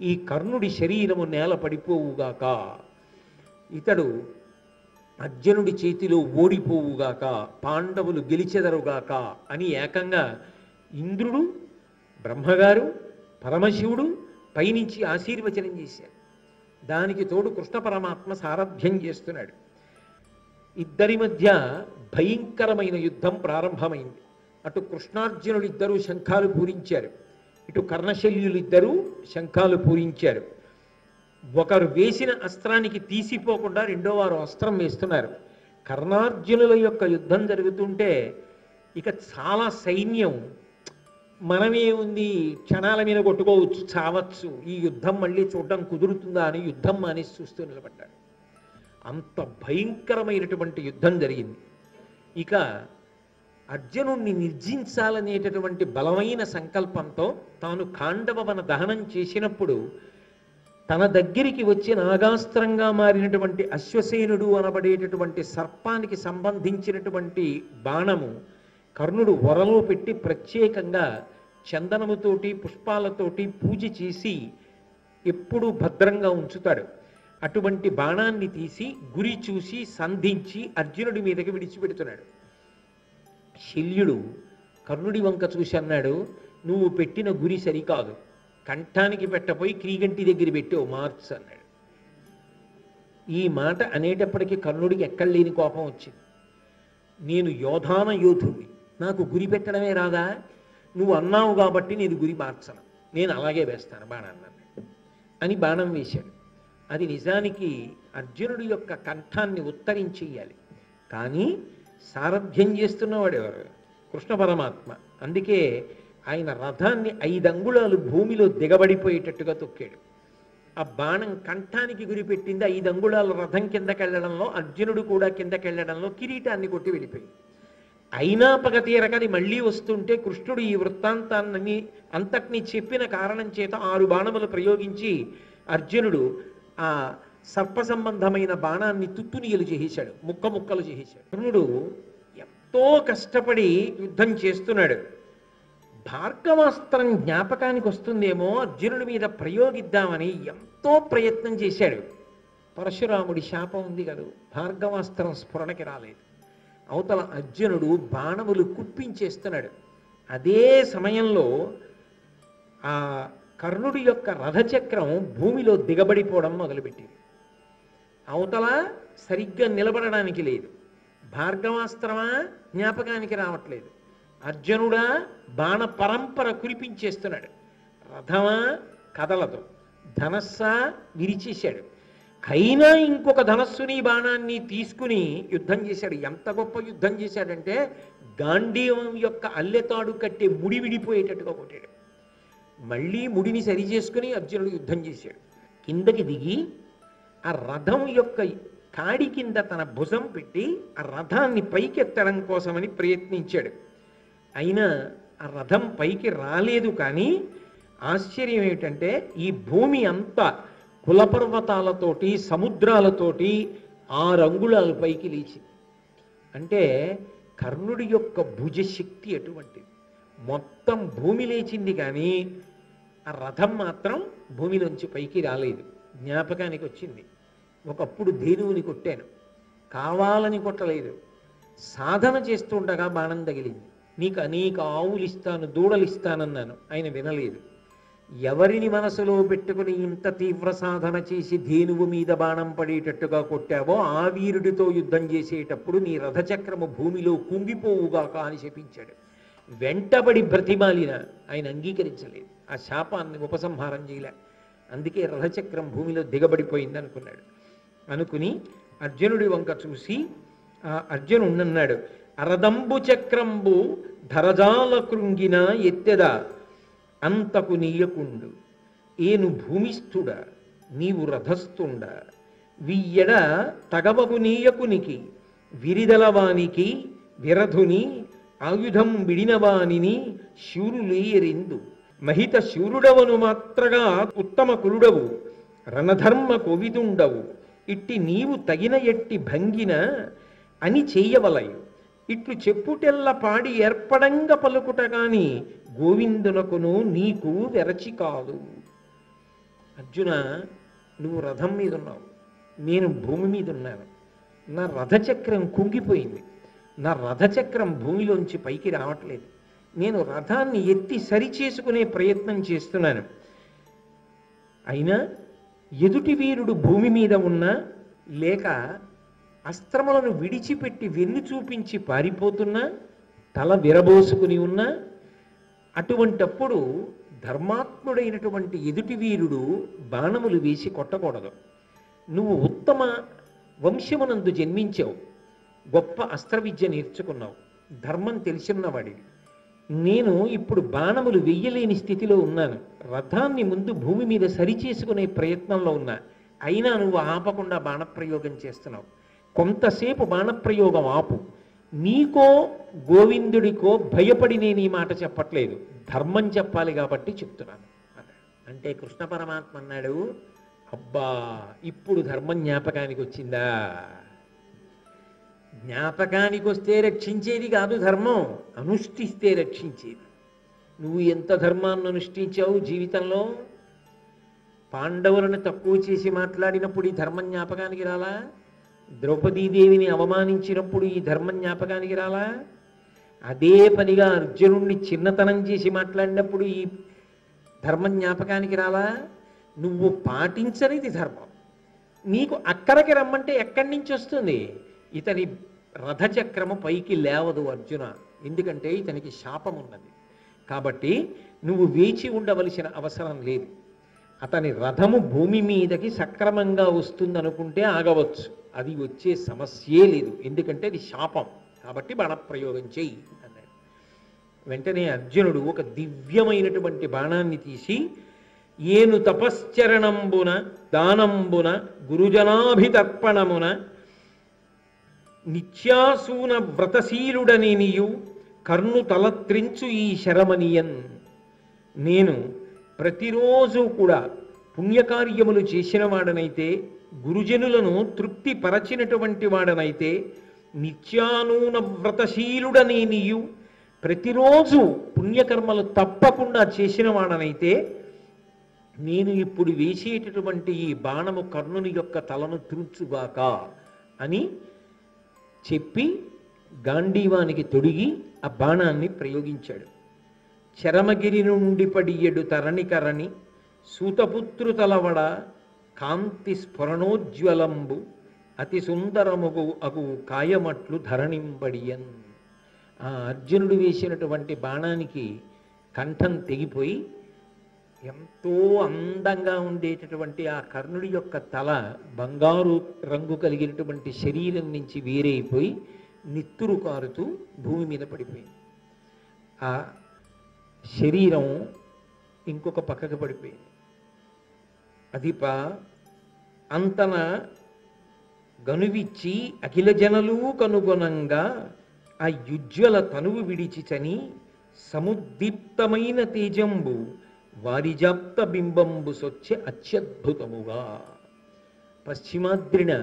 [SPEAKER 1] ఈ కర్ణుడి శరీరము నేల పడిపోవుగాక, ఇతడు అర్జునుడి చేతిలో ఓడిపోవుగాక, పాండవులు గెలిచెదరుగాక అని ఏకంగా ఇంద్రుడు, బ్రహ్మగారు, పరమశివుడు పైనుంచి ఆశీర్వచనం చేశారు. దానికి తోడు కృష్ణ పరమాత్మ సారథ్యం చేస్తున్నాడు. ఇద్దరి మధ్య భయంకరమైన యుద్ధం ప్రారంభమైంది. అటు కృష్ణార్జునులిద్దరూ శంఖాలు పూరించారు, ఇటు కర్ణశల్యులిద్దరూ శంఖాలు పూరించారు. ఒకరు వేసిన అస్త్రానికి తీసిపోకుండా రెండో వారు అస్త్రం వేస్తున్నారు. కర్ణార్జునుల యొక్క యుద్ధం జరుగుతుంటే ఇక చాలా సైన్యం మనమే ఉంది, క్షణాల మీద కొట్టుకోవచ్చు, చావచ్చు, ఈ యుద్ధం మళ్ళీ చూడడం కుదురుతుందా అని యుద్ధం మానేసి చూస్తూ నిలబడ్డాడు. అంత భయంకరమైనటువంటి యుద్ధం జరిగింది. ఇక అర్జునుణ్ణి నిర్జించాలనేటటువంటి బలమైన సంకల్పంతో తాను ఖాండవవన దహనం చేసినప్పుడు తన దగ్గరికి వచ్చి నాగాస్త్రంగా మారినటువంటి అశ్వసేనుడు అనబడేటటువంటి సర్పానికి సంబంధించినటువంటి బాణము కర్ణుడు వరలో పెట్టి ప్రత్యేకంగా చందనముతోటి పుష్పాలతోటి పూజ చేసి ఎప్పుడూ భద్రంగా ఉంచుతాడు. అటువంటి బాణాన్ని తీసి గురి చూసి సంధించి అర్జునుడి మీదకి విడిచిపెడుతున్నాడు. శల్యుడు కర్ణుడి వంక చూసి అన్నాడు, నువ్వు పెట్టిన గురి సరికాదు, కంఠానికి పెట్టపోయి క్రీగంటి దగ్గర పెట్టావు, మార్చు అన్నాడు. ఈ మాట అనేటప్పటికీ కర్ణుడికి ఎక్కడలేని కోపం వచ్చింది. నేను యోధాన యోధుడిని, నాకు గురి పెట్టడమే రాదా, నువ్వు అన్నావు కాబట్టి నేను గురి మార్చను, నేను అలాగే వేస్తాను బాణాన్ని అని బాణం వేశాడు. అది నిజానికి అర్జునుడి యొక్క కంఠాన్ని ఉత్తరించేయాలి, కానీ సారథ్యం చేస్తున్నవాడు ఎవరు? కృష్ణ పరమాత్మ. అందుకే ఆయన రథాన్ని 5 అంగుళాలు భూమిలో దిగబడిపోయేటట్టుగా తొక్కాడు. ఆ బాణం కంఠానికి గురిపెట్టింది. 5 అంగుళాల రథం కిందకెళ్లడంలో, అర్జునుడు కూడా కిందకెళ్లడంలో కిరీటాన్ని కొట్టి వెళ్ళిపోయింది. అయినా పగ తీరకని మళ్ళీ వస్తుంటే కృష్ణుడు ఈ వృత్తాంతాన్ని అంతటినీ చెప్పిన కారణం చేత 6 బాణములు ప్రయోగించి అర్జునుడు ఆ సర్ప సంబంధమైన బాణాన్ని తుత్తునియలు చేసేశాడు, ముక్క ముక్కలు చేసేశాడు. కర్ణుడు ఎంతో కష్టపడి యుద్ధం చేస్తున్నాడు. భార్గవాస్త్రం జ్ఞాపకానికి వస్తుందేమో అర్జునుడి మీద ప్రయోగిద్దామని ఎంతో ప్రయత్నం చేశాడు. పరశురాముడి శాపం ఉంది కదా, భార్గవాస్త్రం స్ఫురణకి రాలేదు. అవతల అర్జునుడు బాణములు కుప్పించేస్తున్నాడు. అదే సమయంలో ఆ కర్ణుడి యొక్క రథచక్రం భూమిలో దిగబడిపోవడం మొదలుపెట్టింది. అవతల సరిగ్గా నిలబడడానికి లేదు. భార్గవాస్త్రమా జ్ఞాపకానికి రావట్లేదు. అర్జునుడా బాణ పరంపర కురిపించేస్తున్నాడు. రథమా కదలదు, ధనస్సా విరిచేశాడు. అయినా ఇంకొక ధనస్సుని బాణాన్ని తీసుకుని యుద్ధం చేశాడు. ఎంత గొప్ప యుద్ధం చేశాడంటే గాంధీవం యొక్క అల్లెతాడు కట్టే ముడి విడిపోయేటట్టుగా కొట్టాడు. మళ్ళీ ముడిని సరి చేసుకుని అర్జునుడు యుద్ధం చేశాడు. కిందకి దిగి ఆ రథం యొక్క కాడి కింద తన భుజం పెట్టి ఆ రథాన్ని పైకెత్తడం కోసమని ప్రయత్నించాడు. అయినా ఆ రథం పైకి రాలేదు. కానీ ఆశ్చర్యం ఏమిటంటే ఈ భూమి అంతా కులపర్వతాలతోటి సముద్రాలతోటి 6 అంగుళాల పైకి లేచింది. అంటే కర్ణుడి యొక్క భుజశక్తి అటువంటిది. మొత్తం భూమి లేచింది, కానీ ఆ రథం మాత్రం భూమిలోంచి పైకి రాలేదు. జ్ఞాపకానికి వచ్చింది, ఒకప్పుడు ధేనువుని కొట్టాను, కావాలని కొట్టలేదు, సాధన చేస్తుండగా బాణం తగిలింది. నీకు అనేక ఆవులు ఇస్తాను, దూడలు ఇస్తానన్నాను, ఆయన వినలేదు. ఎవరిని మనసులో పెట్టుకుని ఇంత తీవ్ర సాధన చేసి ధేనువు మీద బాణం పడేటట్టుగా కొట్టావో ఆ వీరుడితో యుద్ధం చేసేటప్పుడు నీ రథచక్రము భూమిలో కుంగిపోవుగాక అని శపించాడు. వెంటబడి బ్రతిమాలిన ఆయన అంగీకరించలేదు, ఆ శాపాన్ని ఉపసంహారం చేయలే. అందుకే రథచక్రం భూమిలో దిగబడిపోయింది అనుకున్నాడు. అనుకుని అర్జునుడి వంక చూసి అర్జునుడు అరదంబు చక్రంబు ధరజాల కృంగిన ఎత్తెద అంతకు నీయకుండు, ఏను భూమిస్థుడ నీవు రథస్థుండ, వియ్యడ తగవగు నీయకునికి విరిదలవానికి విరధుని ఆయుధం విడినవానిని శూరులేయరిందు మహిత శూరుడవను మాత్రగా ఉత్తమ కురుడవు రణధర్మ కోవిదుండవు ఇట్టి నీవు తగిన ఎట్టి భంగిన అని చెయ్యవలయు ఇట్లు చెప్పుటెల్ల పాడి ఏర్పడంగ పలుకుట గాని గోవిందునకును నీకు వెరచి కాదు. అర్జున, నువ్వు రథం మీద ఉన్నావు, నేను భూమి మీద ఉన్నాను. నా రథచక్రం కుంగిపోయింది, నా రథచక్రం భూమిలోంచి పైకి రావట్లేదు. నేను రథాన్ని ఎత్తి సరిచేసుకునే ప్రయత్నం చేస్తున్నాను. అయినా ఎదుటి వీరుడు భూమి మీద ఉన్నా లేక అస్త్రములను విడిచిపెట్టి వెన్ను చూపించి పారిపోతున్నా తల విరబోసుకుని ఉన్నా అటువంటప్పుడు ధర్మాత్ముడైనటువంటి ఎదుటి వీరుడు బాణములు వేసి కొట్టకూడదు. నువ్వు ఉత్తమ వంశమునందు జన్మించావు, గొప్ప అస్త్ర విద్య నేర్చుకున్నావు, ధర్మం తెలిసిన్నవాడివి. నేను ఇప్పుడు బాణములు వెయ్యలేని స్థితిలో ఉన్నాను, రథాన్ని ముందు భూమి మీద సరిచేసుకునే ప్రయత్నంలో ఉన్నా. అయినా నువ్వు ఆపకుండా బాణప్రయోగం చేస్తున్నావు. కొంతసేపు బాణప్రయోగం ఆపు. నీకో గోవిందుడికో భయపడి నేను ఈ మాట చెప్పట్లేదు, ధర్మం చెప్పాలి కాబట్టి చెప్తున్నాను అంటే కృష్ణ పరమాత్మ అన్నాడు, అబ్బా ఇప్పుడు ధర్మం జ్ఞాపకానికి వచ్చిందా? జ్ఞాపకానికి వస్తే రక్షించేది కాదు ధర్మం, అనుష్ఠిస్తే రక్షించేది. నువ్వు ఎంత ధర్మాన్ని అనుష్ఠించావు జీవితంలో? పాండవులను తక్కువ చేసి మాట్లాడినప్పుడు ఈ ధర్మం జ్ఞాపకానికి రాలా? ద్రౌపదీదేవిని అవమానించినప్పుడు ఈ ధర్మం జ్ఞాపకానికి రాలా? అదే పనిగా అర్జునుడిని చిన్నతనం చేసి మాట్లాడినప్పుడు ఈ ధర్మం జ్ఞాపకానికి రాలా? నువ్వు పాటించనిది ధర్మం. నీకు అక్కడికి రమ్మంటే ఎక్కడి నుంచి వస్తుంది? ఇతని రథచక్రము పైకి లేవదు అర్జున, ఎందుకంటే ఇతనికి శాపం ఉన్నది. కాబట్టి నువ్వు వేచి ఉండవలసిన అవసరం లేదు. అతని రథము భూమి మీదకి సక్రమంగా వస్తుందనుకుంటే ఆగవచ్చు, అది వచ్చే సమస్యే లేదు, ఎందుకంటే అది శాపం. కాబట్టి బాణప్రయోగం చెయ్యి అన్నాడు. వెంటనే అర్జునుడు ఒక దివ్యమైనటువంటి బాణాన్ని తీసి ఏను తపశ్చరణంబున దానంబున గురుజనాభితర్పణమున నిత్యాసూన వ్రతశీలుడనేనియు కర్ణు తలత్రించు ఈ శరమనియన్. నేను ప్రతిరోజు కూడా పుణ్యకార్యములు చేసిన వాడనైతే, గురుజనులను తృప్తి పరచినటువంటి వాడనైతే, నిత్యానూన వ్రతశీలుడనేనియు ప్రతిరోజు పుణ్యకర్మలు తప్పకుండా చేసిన వాడనైతే, నేను ఇప్పుడు వేసేటటువంటి ఈ బాణము కర్ణుని యొక్క తలను త్రుంచుగాక అని చెప్పి గాంధీవానికి తొడిగి ఆ బాణాన్ని ప్రయోగించాడు. చరమగిరి నుండి పడియడు తరణికరణి సూతపుత్రు తలవడ కాంతి స్ఫురణోజ్వలంబు అతి సుందరముగు అగు కాయమట్లు ధరణింబడియన్. ఆ అర్జునుడు వేసినటువంటి బాణానికి కంఠం తెగిపోయి ఎంతో అందంగా ఉండేటటువంటి ఆ కర్ణుడి యొక్క తల బంగారు రంగు కలిగినటువంటి శరీరం నుంచి వేరైపోయి నిత్తురు కారుతూ భూమి మీద పడిపోయింది. ఆ శరీరం ఇంకొక పక్కకు పడిపోయింది. అదిప అంతన గనువిచ్చి అఖిల జనలు కనుగొనంగా ఆ యుజ్వల తనువు విడిచి చని సముద్దీప్తమైన తేజంబు వారిజాప్త బింబంబు సొచ్చే అత్యద్భుతముగా. పశ్చిమాద్రిన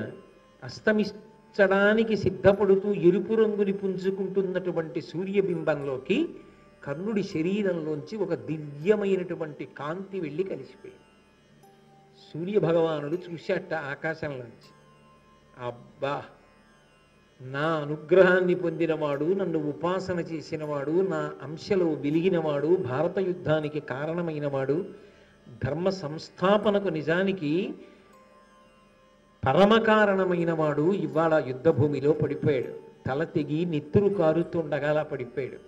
[SPEAKER 1] అస్తమించడానికి సిద్ధపడుతూ ఎరుపు రంగుని పుంజుకుంటున్నటువంటి సూర్యబింబంలోకి కర్ణుడి శరీరంలోంచి ఒక దివ్యమైనటువంటి కాంతి వెళ్ళి కలిసిపోయింది. సూర్యభగవానుడు చూశాట ఆకాశంలోంచి, అబ్బా, నా అనుగ్రహాన్ని పొందినవాడు, నన్ను ఉపాసన చేసినవాడు, నా అంశలో వెలిగినవాడు, భారత యుద్ధానికి కారణమైనవాడు, ధర్మ సంస్థాపనకు నిజానికి పరమకారణమైనవాడు ఇవాళ యుద్ధభూమిలో పడిపోయాడు. తల తెగి నెత్తురు కారుతుండగా అలా పడిపోయాడు.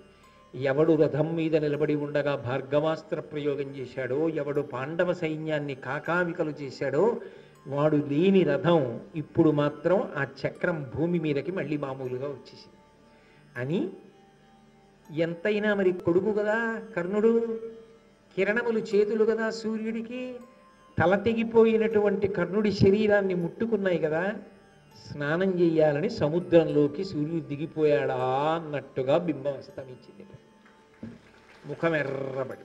[SPEAKER 1] ఎవడు రథం మీద నిలబడి ఉండగా భార్గవాస్త్ర ప్రయోగం చేశాడో, ఎవడు పాండవ సైన్యాన్ని కాకావికలు చేశాడో, వాడు లేని రథం ఇప్పుడు మాత్రం ఆ చక్రం భూమి మీదకి మళ్ళీ మామూలుగా వచ్చేసింది అని. ఎంతైనా మరి కొడుకు కదా కర్ణుడు, కిరణములు చేతులు కదా సూర్యుడికి, తల తెగిపోయినటువంటి కర్ణుడి శరీరాన్ని ముట్టుకున్నాయి కదా, స్నానం చెయ్యాలని సముద్రంలోకి సూర్యుడు దిగిపోయాడా అన్నట్టుగా బింబం అస్తమించింది. ముఖం ఎర్రబడి